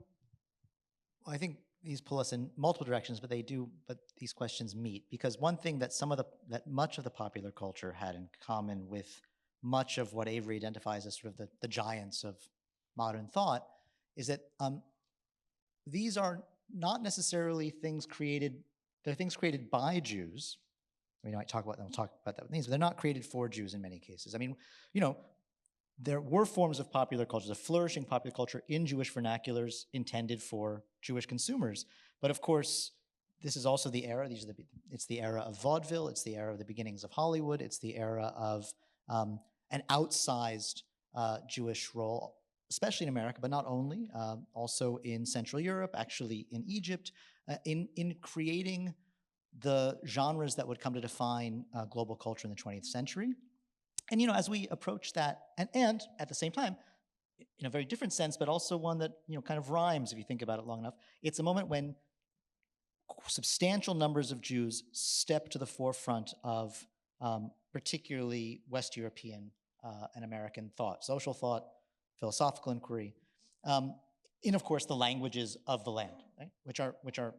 [SPEAKER 2] I think these pull us in multiple directions, but these questions meet, because one thing that much of the popular culture had in common with much of what Avery identifies as sort of the giants of modern thought is that these are not necessarily things created, they're things created by Jews. I mean, we'll talk about that with these, but they're not created for Jews in many cases. I mean, you know, there were forms of popular culture, a flourishing popular culture in Jewish vernaculars intended for Jewish consumers. But of course, this is also the era, it's the era of vaudeville, it's the era of the beginnings of Hollywood, it's the era of an outsized Jewish role, especially in America, but not only, also in Central Europe, actually in Egypt, in creating the genres that would come to define global culture in the 20th century. And, you know, as we approach that, and at the same time, in a very different sense, but also one that, you know, kind of rhymes if you think about it long enough, it's a moment when substantial numbers of Jews step to the forefront of particularly West European and American thought, social thought, philosophical inquiry, in, of course, the languages of the land, right? which are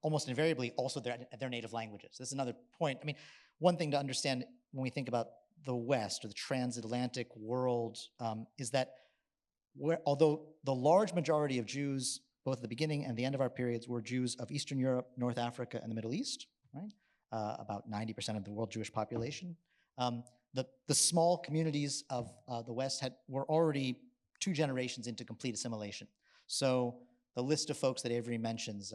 [SPEAKER 2] almost invariably also their native languages. This is another point. I mean, one thing to understand when we think about the West or the transatlantic world is that although the large majority of Jews, both at the beginning and the end of our periods, were Jews of Eastern Europe, North Africa, and the Middle East, right? About 90% of the world Jewish population. The small communities of the West were already 2 generations into complete assimilation. So the list of folks that Avery mentions,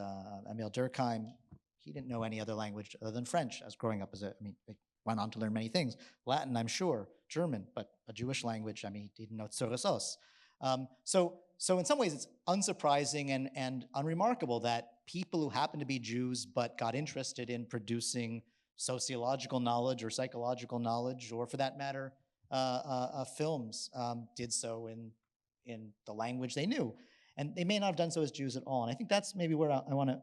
[SPEAKER 2] Emil Durkheim, he didn't know any other language other than French as growing up he went on to learn many things. Latin, I'm sure, German, but a Jewish language, I mean, he didn't know Tsuresos. So in some ways, it's unsurprising and unremarkable that people who happen to be Jews but got interested in producing sociological knowledge or psychological knowledge, or for that matter, films, did so in the language they knew. And they may not have done so as Jews at all. And I think that's maybe where I want to,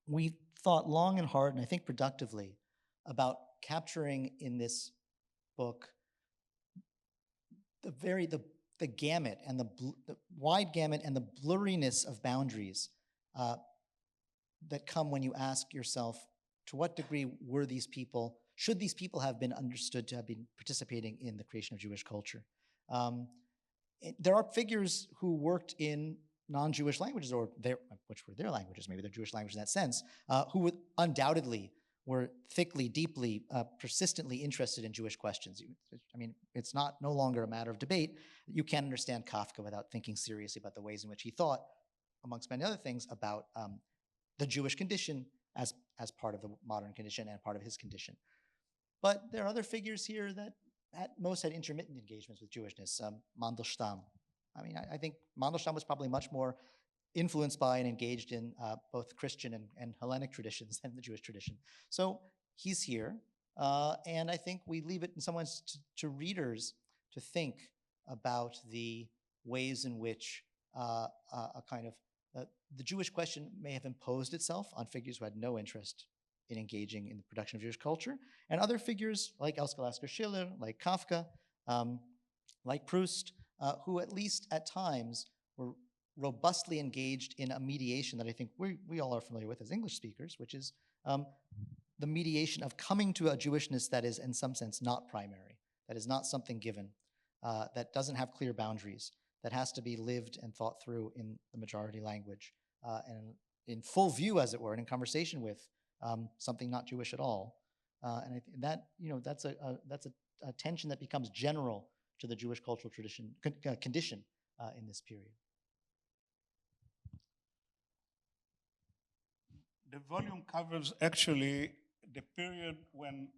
[SPEAKER 2] we thought long and hard, and I think productively, about capturing in this book the gamut and the wide gamut and the blurriness of boundaries that come when you ask yourself, to what degree should these people have been understood to have been participating in the creation of Jewish culture? There are figures who worked in non-Jewish languages, which were their languages, maybe they're Jewish language in that sense, who undoubtedly were thickly, deeply, persistently interested in Jewish questions. I mean, it's no longer a matter of debate. You can't understand Kafka without thinking seriously about the ways in which he thought amongst many other things, about the Jewish condition as part of the modern condition and part of his condition. But there are other figures here that at most had intermittent engagements with Jewishness. Mandelstam. I mean, I think Mandelstam was probably much more influenced by and engaged in both Christian and Hellenic traditions than the Jewish tradition. So he's here. And I think we leave it in some ways to readers to think about the ways in which a kind of the Jewish question may have imposed itself on figures who had no interest in engaging in the production of Jewish culture, and other figures like Elske Lasker Schiller, like Kafka, like Proust, who at least at times were robustly engaged in a mediation that I think we all are familiar with as English speakers, which is the mediation of coming to a Jewishness that is in some sense not primary, that is not something given, that doesn't have clear boundaries, that has to be lived and thought through in the majority language, and in full view, as it were, and in conversation with something not Jewish at all. And that, that's a tension that becomes general to the Jewish cultural tradition condition in this period.
[SPEAKER 3] The volume covers actually the period when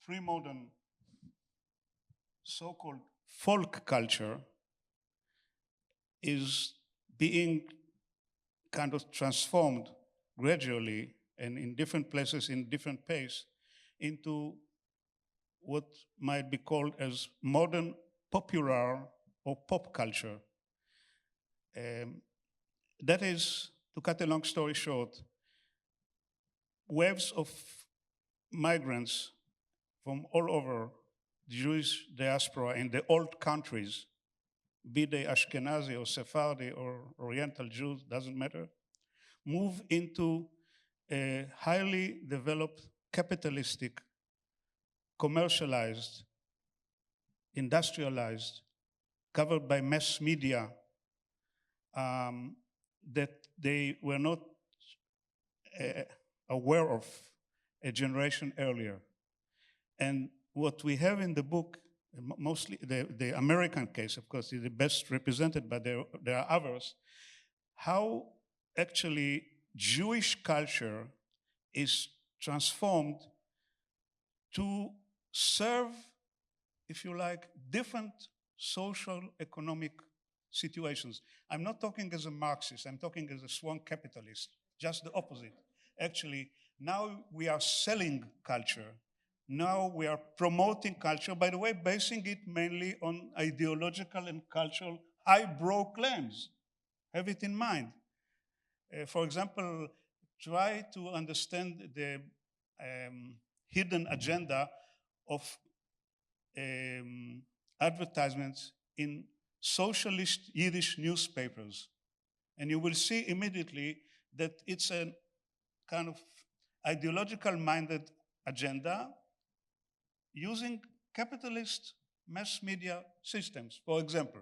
[SPEAKER 3] pre-modern so-called folk culture is being kind of transformed gradually and in different places in different pace into what might be called as modern popular or pop culture. That is, to cut a long story short, waves of migrants from all over the Jewish diaspora in the old countries, be they Ashkenazi or Sephardi or Oriental Jews, doesn't matter, move into a highly developed, capitalistic, commercialized, industrialized, covered by mass media, that they were not aware of a generation earlier. And what we have in the book, mostly the American case, of course, is the best represented, but there are others, how actually Jewish culture is transformed to serve, if you like, different social, economic situations. I'm not talking as a Marxist, I'm talking as a sworn capitalist, just the opposite. Actually, now we are selling culture. Now we are promoting culture, by the way, basing it mainly on ideological and cultural highbrow claims. Have it in mind. For example, try to understand the hidden agenda of advertisements in socialist Yiddish newspapers. And you will see immediately that it's a kind of ideological-minded agenda using capitalist mass media systems. For example,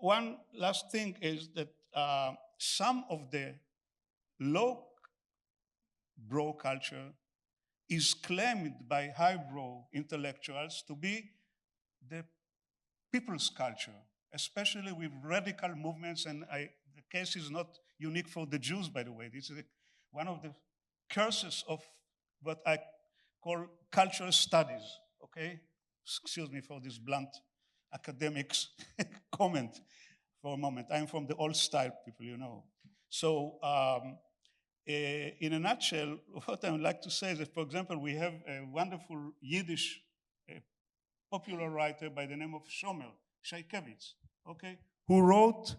[SPEAKER 3] one last thing is that some of the low-brow culture is claimed by highbrow intellectuals to be the people's culture, especially with radical movements, and the case is not unique for the Jews, by the way. This is one of the curses of what I call cultural studies, okay? Excuse me for this blunt academics comment for a moment. I'm from the old style people, you know. So in a nutshell, what I would like to say is that, for example, we have a wonderful Yiddish popular writer by the name of Shomer Shaikevitz, okay, who wrote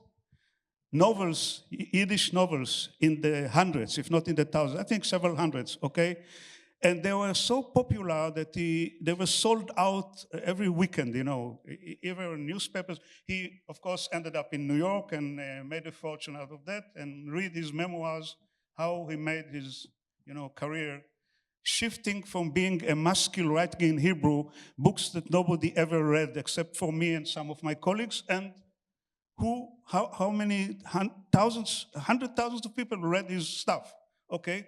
[SPEAKER 3] novels, Yiddish novels in the hundreds, if not in the thousands, I think several hundreds, okay? And they were so popular that they were sold out every weekend, you know, even in newspapers. He, of course, ended up in New York and made a fortune out of that, and read his memoirs, how he made his, career, shifting from being a maskil writing in Hebrew, books that nobody ever read except for me and some of my colleagues, and how many hundred thousands of people read his stuff, okay?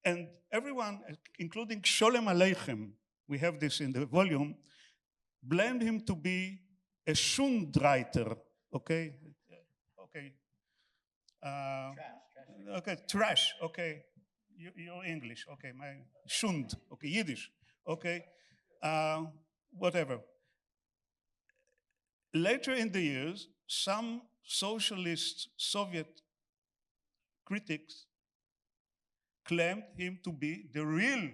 [SPEAKER 3] And everyone, including Sholem Aleichem, we have this in the volume, blamed him to be a Schundreiter, okay? Okay. Okay, trash. Okay, you're English. Okay, my Schund. Okay, Yiddish. Okay, whatever. Later in the years, some socialist Soviet critics claimed him to be the real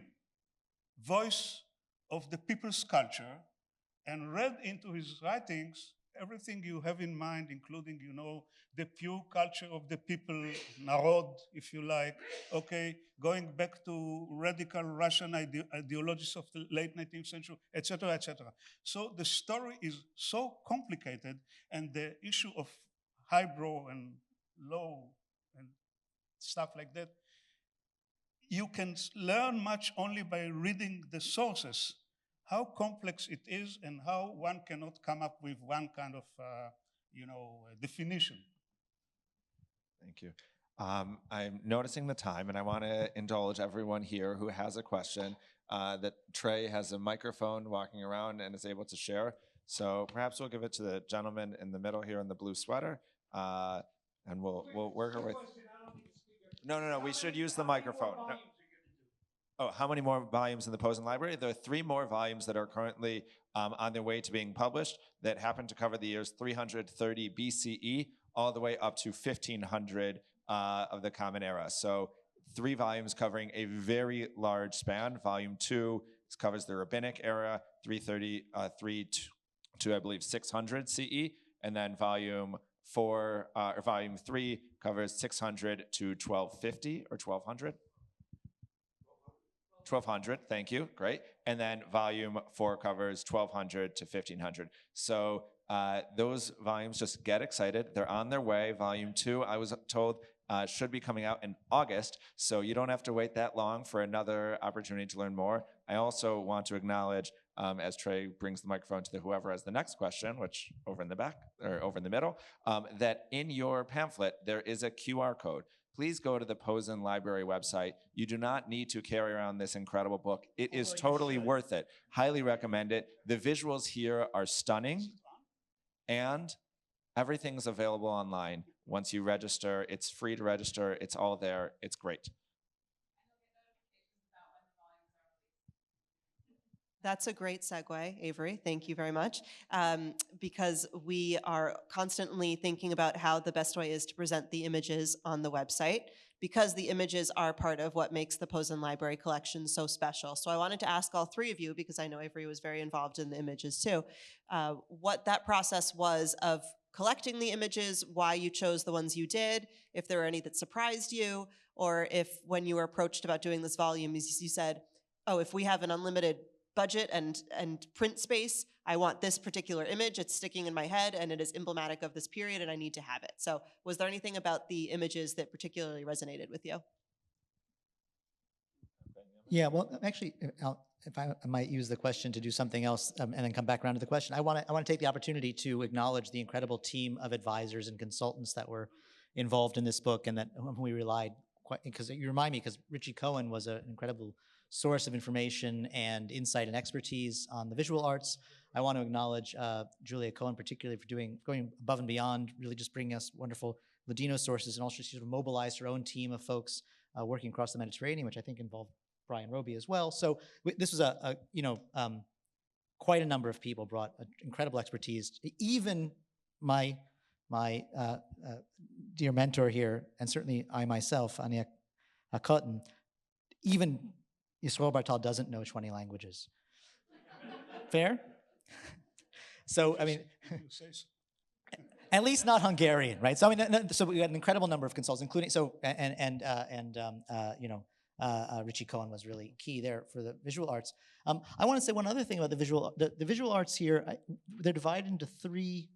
[SPEAKER 3] voice of the people's culture and read into his writings everything you have in mind, including, the pure culture of the people, narod, if you like, okay, going back to radical Russian ideologies of the late 19th century, etc., etc. So the story is so complicated, and the issue of highbrow and low and stuff like that, you can learn much only by reading the sources, how complex it is and how one cannot come up with one kind of, definition.
[SPEAKER 1] Thank you. I'm noticing the time, and I want to indulge everyone here who has a question that Trey has a microphone walking around and is able to share. So perhaps we'll give it to the gentleman in the middle here in the blue sweater, and we'll work our way. No. We should use the microphone. No. Oh, how many more volumes in the Posen library? There are 3 more volumes that are currently on their way to being published that happen to cover the years 330 BCE all the way up to 1500 of the Common Era. So 3 volumes covering a very large span. Volume 2 covers the Rabbinic era, 333 to I believe 600 CE, and then volume 3 covers 600 to 1250 or 1200. 1200, thank you, great. And then volume 4 covers 1200 to 1500. So those volumes, just get excited. They're on their way. Volume 2, I was told, should be coming out in August, so you don't have to wait that long for another opportunity to learn more. I also want to acknowledge, as Trey brings the microphone to whoever has the next question, which over in the back, or over in the middle, that in your pamphlet, there is a QR code. Please go to the Posen Library website. You do not need to carry around this incredible book. It is totally worth it. Highly recommend it. The visuals here are stunning, and everything's available online. Once you register, it's free to register. It's all there. It's great.
[SPEAKER 4] That's a great segue, Avery. Thank you very much. Because we are constantly thinking about how the best way is to present the images on the website, because the images are part of what makes the Posen Library collection so special. So I wanted to ask all 3 of you, because I know Avery was very involved in the images too, what that process was of collecting the images, why you chose the ones you did, if there were any that surprised you, or if when you were approached about doing this volume, you said, oh, if we have an unlimited budget and print space, I want this particular image, it's sticking in my head and it is emblematic of this period and I need to have it. So was there anything about the images that particularly resonated with you?
[SPEAKER 5] Yeah, well, actually, if I might use the question to do something else and then come back around to the question, I want to take the opportunity to acknowledge the incredible team of advisors and consultants that were involved in this book and that we relied quite, because you remind me, because Richie Cohen was an incredible source of information and insight and expertise on the visual arts. I want to acknowledge Julia Cohen particularly for going above and beyond, really just bringing us wonderful Ladino sources, and also she sort of mobilized her own team of folks working across the Mediterranean, which I think involved Brian Roby as well. So this was quite a number of people brought incredible expertise. Even my dear mentor here, and certainly I myself, Ania Cotton, even Yisroel Bartal doesn't know 20 languages. Fair? So, I mean, at least not Hungarian, right? So, I mean, so we had an incredible number of consultants, including, Richie Cohen was really key there for the visual arts. I want to say one other thing about the visual arts here. They're divided into 3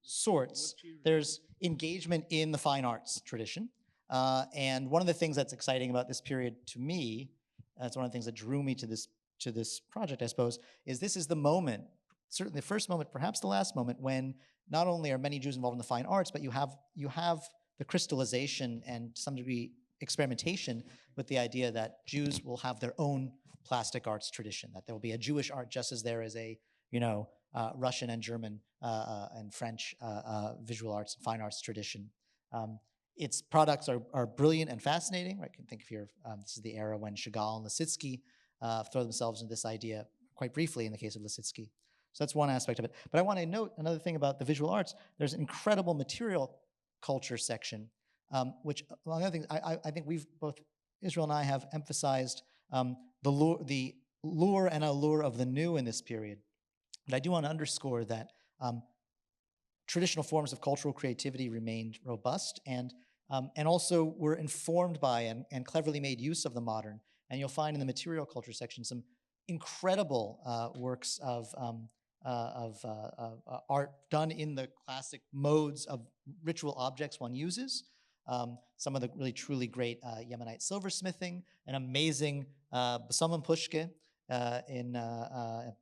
[SPEAKER 5] sorts. There's engagement in the fine arts tradition. And one of the things that's exciting about this period to me, that's one of the things that drew me to this project, I suppose, is this is the moment, certainly the first moment, perhaps the last moment, when not only are many Jews involved in the fine arts, but you have the crystallization and to some degree experimentation with the idea that Jews will have their own plastic arts tradition, that there will be a Jewish art just as there is a Russian and German and French visual arts and fine arts tradition. its products are brilliant and fascinating. Right? You can think of here, this is the era when Chagall and Lissitzky throw themselves into this idea quite briefly in the case of Lissitzky. So that's one aspect of it. But I want to note another thing about the visual arts. There's an incredible material culture section, which, among other things, I think we've both, Israel and I, have emphasized the lure and allure of the new in this period. But I do want to underscore that traditional forms of cultural creativity remained robust and also were informed by and cleverly made use of the modern. And you'll find in the material culture section some incredible works of art done in the classic modes of ritual objects one uses. Some of the really truly great Yemenite silversmithing, an amazing Basamim Pushke in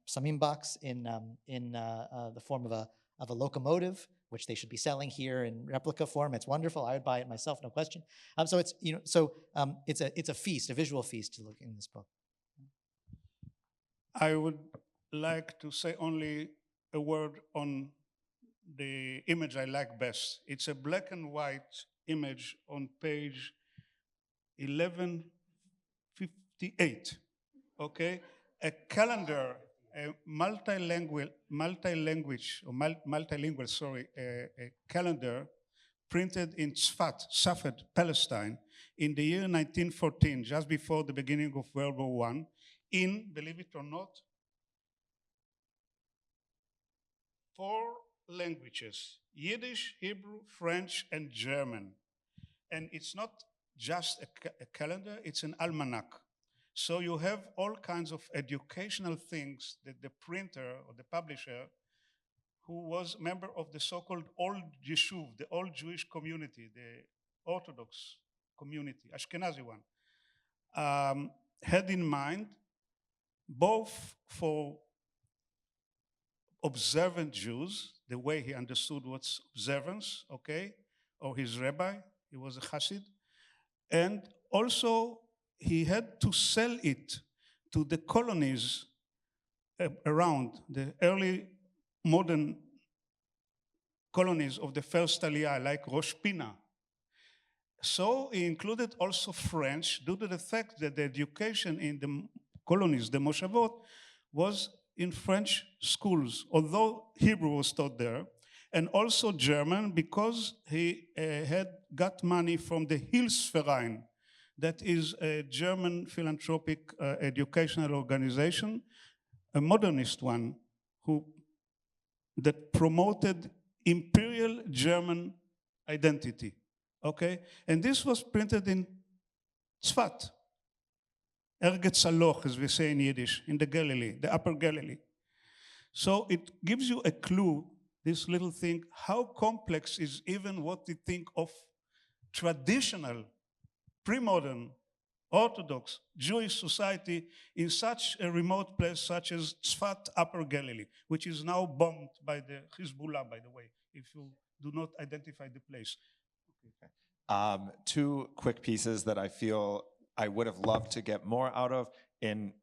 [SPEAKER 5] Samim box in the form of a locomotive, which they should be selling here in replica form. It's wonderful. I would buy it myself, no question. So it's it's a feast, a visual feast to look in this book.
[SPEAKER 3] I would like to say only a word on the image I like best. It's a black and white image on page 1158, okay? A calendar, a multilingual, a calendar printed in Tzfat, Safed, Palestine, in the year 1914, just before the beginning of World War I, in, believe it or not, 4 languages: Yiddish, Hebrew, French, and German. And it's not just a calendar, it's an almanac. So you have all kinds of educational things that the printer or the publisher, who was a member of the so-called Old Yeshuv, the old Jewish community, the Orthodox community, Ashkenazi one, had in mind, both for observant Jews, the way he understood what's observance, okay, or his rabbi, he was a Chassid, and also he had to sell it to the colonies around, the early modern colonies of the first Aliyah, like Rosh Pina. So he included also French, due to the fact that the education in the colonies, the Moshavot, was in French schools, although Hebrew was taught there, and also German, because he had got money from the Hilfsverein, that is a German philanthropic educational organization, a modernist one, that promoted imperial German identity, okay? And this was printed in Tzfat, Ergetz Aloch, as we say in Yiddish, in the Galilee, the Upper Galilee. So it gives you a clue, this little thing, how complex is even what we think of traditional, pre-modern, Orthodox Jewish society in such a remote place such as Tzfat, Upper Galilee, which is now bombed by the Hezbollah, by the way, if you do not identify the place.
[SPEAKER 1] Okay. 2 quick pieces that I feel I would have loved to get more out of in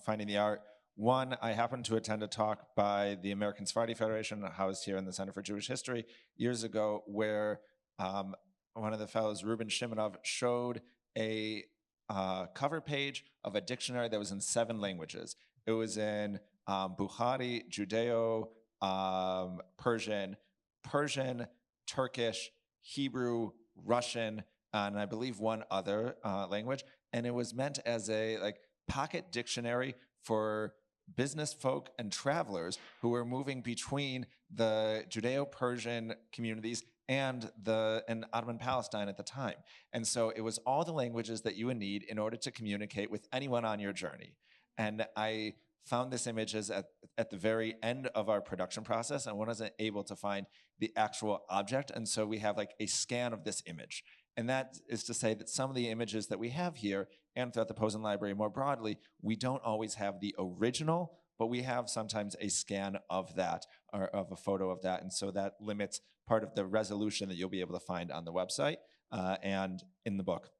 [SPEAKER 1] finding the art. One, I happened to attend a talk by the American Sephardi Federation, housed here in the Center for Jewish History, years ago, where one of the fellows, Ruben Shimonov, showed a cover page of a dictionary that was in 7 languages. It was in Bukhari, Judeo, Persian, Turkish, Hebrew, Russian, and I believe one other language. And it was meant as a pocket dictionary for business folk and travelers who were moving between the Judeo-Persian communities and Ottoman Palestine at the time. And so it was all the languages that you would need in order to communicate with anyone on your journey. And I found this image at the very end of our production process, and wasn't able to find the actual object. And so we have a scan of this image. And that is to say that some of the images that we have here and throughout the Posen library more broadly, we don't always have the original, but we have sometimes a scan of that, or of a photo of that. And so that limits part of the resolution that you'll be able to find on the website and in the book.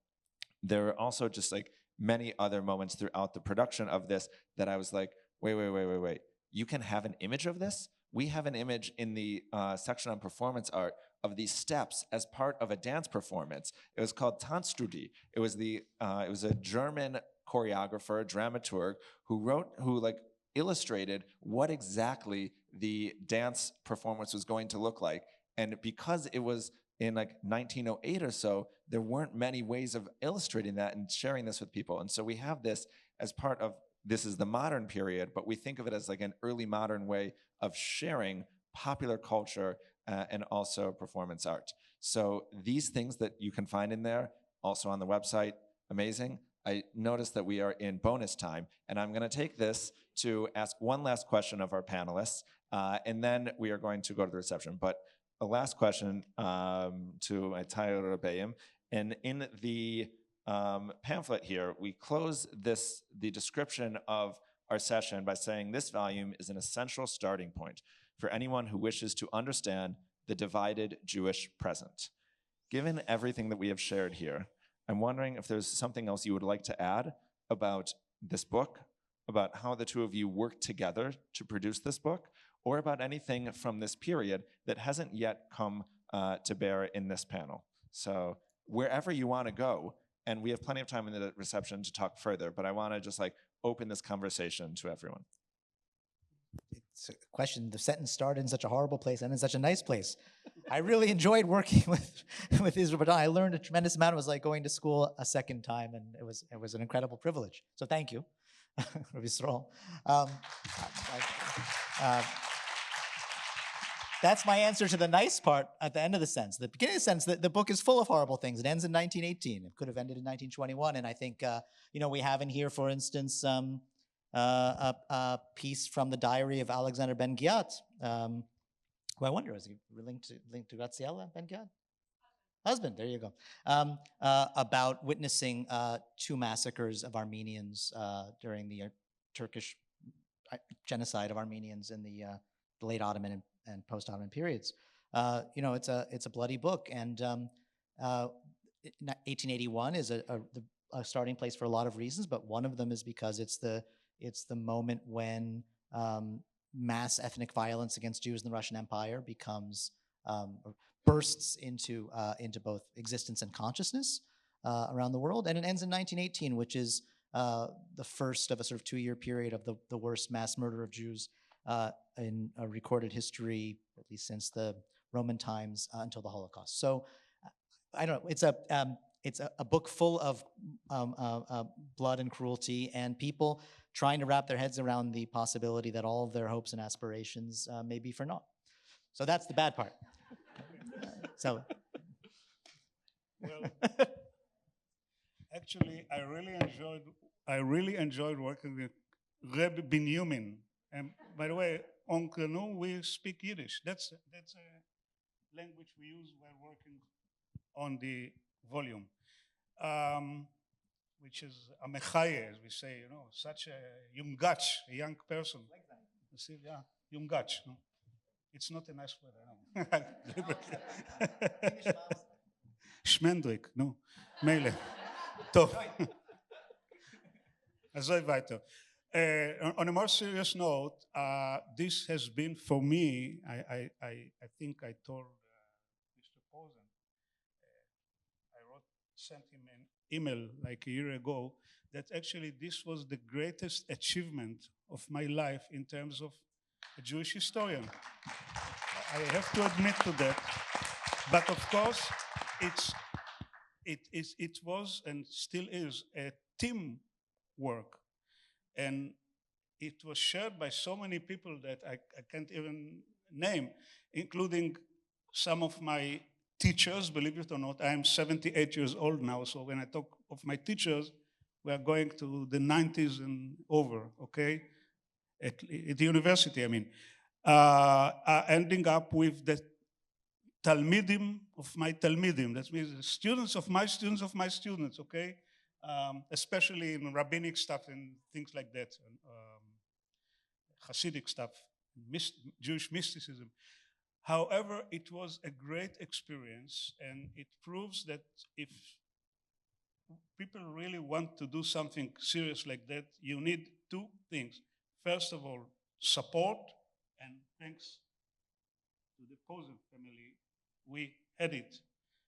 [SPEAKER 1] There are also just many other moments throughout the production of this that I was like, wait. You can have an image of this? we have an image in the section on performance art of these steps as part of a dance performance. It was called Tanzstudie. It was a German choreographer, dramaturg, who illustrated what exactly the dance performance was going to look like. And because it was in 1908 or so, there weren't many ways of illustrating that and sharing this with people. And so we have this as part of, this is the modern period, but we think of it as an early modern way of sharing popular culture and also performance art. So these things that you can find in there, also on the website, amazing. I noticed that we are in bonus time, and I'm going to take this to ask one last question of our panelists, and then we are going to go to the reception. But a last question to my Taylor Rebbeim, and in the pamphlet here, we close the description of our session by saying this volume is an essential starting point for anyone who wishes to understand the divided Jewish present. Given everything that we have shared here, I'm wondering if there's something else you would like to add about this book, about how the two of you worked together to produce this book, or about anything from this period that hasn't yet come to bear in this panel. So wherever you want to go, and we have plenty of time in the reception to talk further, but I want to just open this conversation to everyone.
[SPEAKER 5] It's a question. The sentence started in such a horrible place and in such a nice place. I really enjoyed working with Israel Bartal. I learned a tremendous amount. It was like going to school a second time, and it was an incredible privilege. So thank you, Rabbi Stroll. That's my answer to the nice part at the end of the sentence. The beginning of the sentence, the book is full of horrible things. It ends in 1918. It could have ended in 1921. And I think, we have in here, for instance, a piece from the diary of Alexander Ben Giat, who I wonder, is he linked to Graziella Ben Giat? Husband, there you go. About witnessing two massacres of Armenians during the Turkish genocide of Armenians in the late Ottoman and post-Ottoman periods. It's a bloody book, and 1881 is a starting place for a lot of reasons, but one of them is because it's the moment when mass ethnic violence against Jews in the Russian Empire becomes bursts into both existence and consciousness around the world, and it ends in 1918, which is the first of a sort of 2-year period of the worst mass murder of Jews in a recorded history, at least since the Roman times until the Holocaust. So I don't know. It's a book full of blood and cruelty, and people trying to wrap their heads around the possibility that all of their hopes and aspirations may be for naught. So that's the bad part. So.
[SPEAKER 3] Well, actually, I really enjoyed working with Reb Binyamin. And by the way, on Kanu, we speak Yiddish. That's a language we use while working on the volume, which is a mechaye, as we say, such a yungach, a young person. Like that. You see, yeah, yungach. No? It's not a nice word, I know. Schmendrick, no, mele. Tov. Azoi weiter. On a more serious note, this has been for me, I think I told Mr. Posen, sent him an email like a year ago, that actually this was the greatest achievement of my life in terms of a Jewish historian. I have to admit to that. But of course, it was and still is a team work. And it was shared by so many people that I can't even name, including some of my teachers, believe it or not. I am 78 years old now, so when I talk of my teachers, we are going to the 90s and over, okay? At the university, I mean. Ending up with the Talmidim of my Talmidim. That means the students of my students of my students, okay? Especially in rabbinic stuff and things like that, Hasidic stuff, Jewish mysticism. However, it was a great experience, and it proves that if people really want to do something serious like that, you need two things. First of all, support, And thanks to the Posen family, we had it.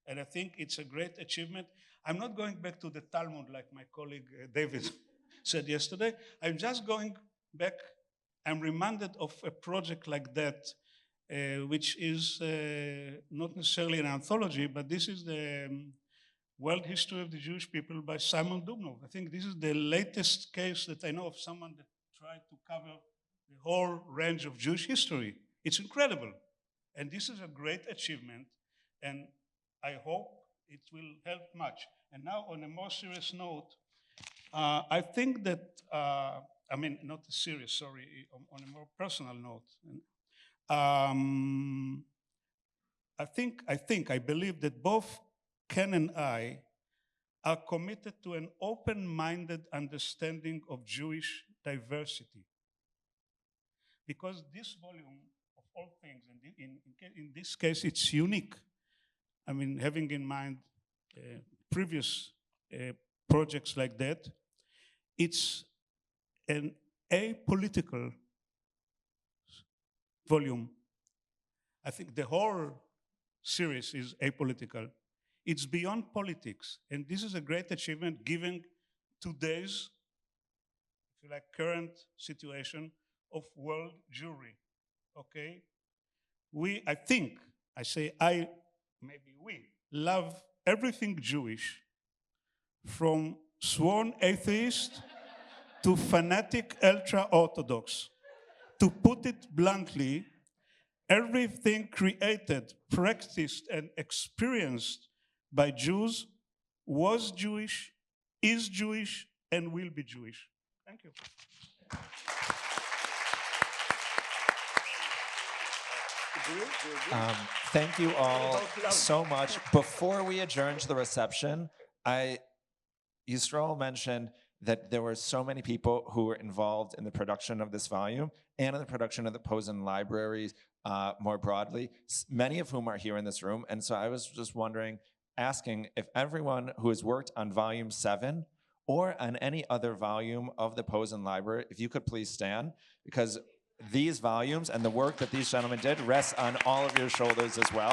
[SPEAKER 3] And I think it's a great achievement. I'm not going back to the Talmud like my colleague David said yesterday. I'm just going back. I'm reminded of a project like that, which is not necessarily an anthology, but this is the World History of the Jewish People by Simon Dubnow. I think this is the latest case that I know of someone that tried to cover the whole range of Jewish history. It's incredible. And this is a great achievement, and I hope it will help much. And now, on a more serious note, I think that, I mean, not serious, sorry, on a more personal note. I believe that both Ken and I are committed to an open-minded understanding of Jewish diversity. Because this volume, of all things, and in this case, it's unique. I mean, having in mind previous projects like that, it's an apolitical volume. I think the whole series is apolitical. It's beyond politics, and this is a great achievement given today's, if you like, current situation of world Jewry, okay? Maybe we love everything Jewish, from sworn atheist to fanatic ultra-Orthodox. To put it bluntly, everything created, practiced, and experienced by Jews was Jewish, is Jewish, and will be Jewish. Thank you.
[SPEAKER 1] Thank you all so much. Before we adjourn to the reception, Yisrael mentioned that there were so many people who were involved in the production of this volume and in the production of the Posen libraries more broadly, many of whom are here in this room. And so I was just wondering, asking if everyone who has worked on volume 7 or on any other volume of the Posen library, if you could please stand, because these volumes and the work that these gentlemen did rests on all of your shoulders as well.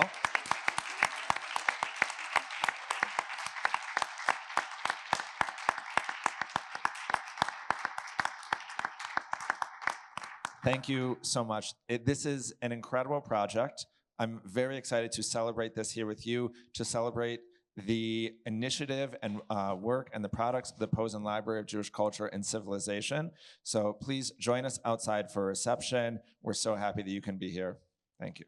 [SPEAKER 1] Thank you so much. This is an incredible project. I'm very excited to celebrate this here with you, to celebrate the initiative and work and the products of the Posen Library of Jewish Culture and Civilization. So please join us outside for a reception. We're so happy that you can be here. Thank you.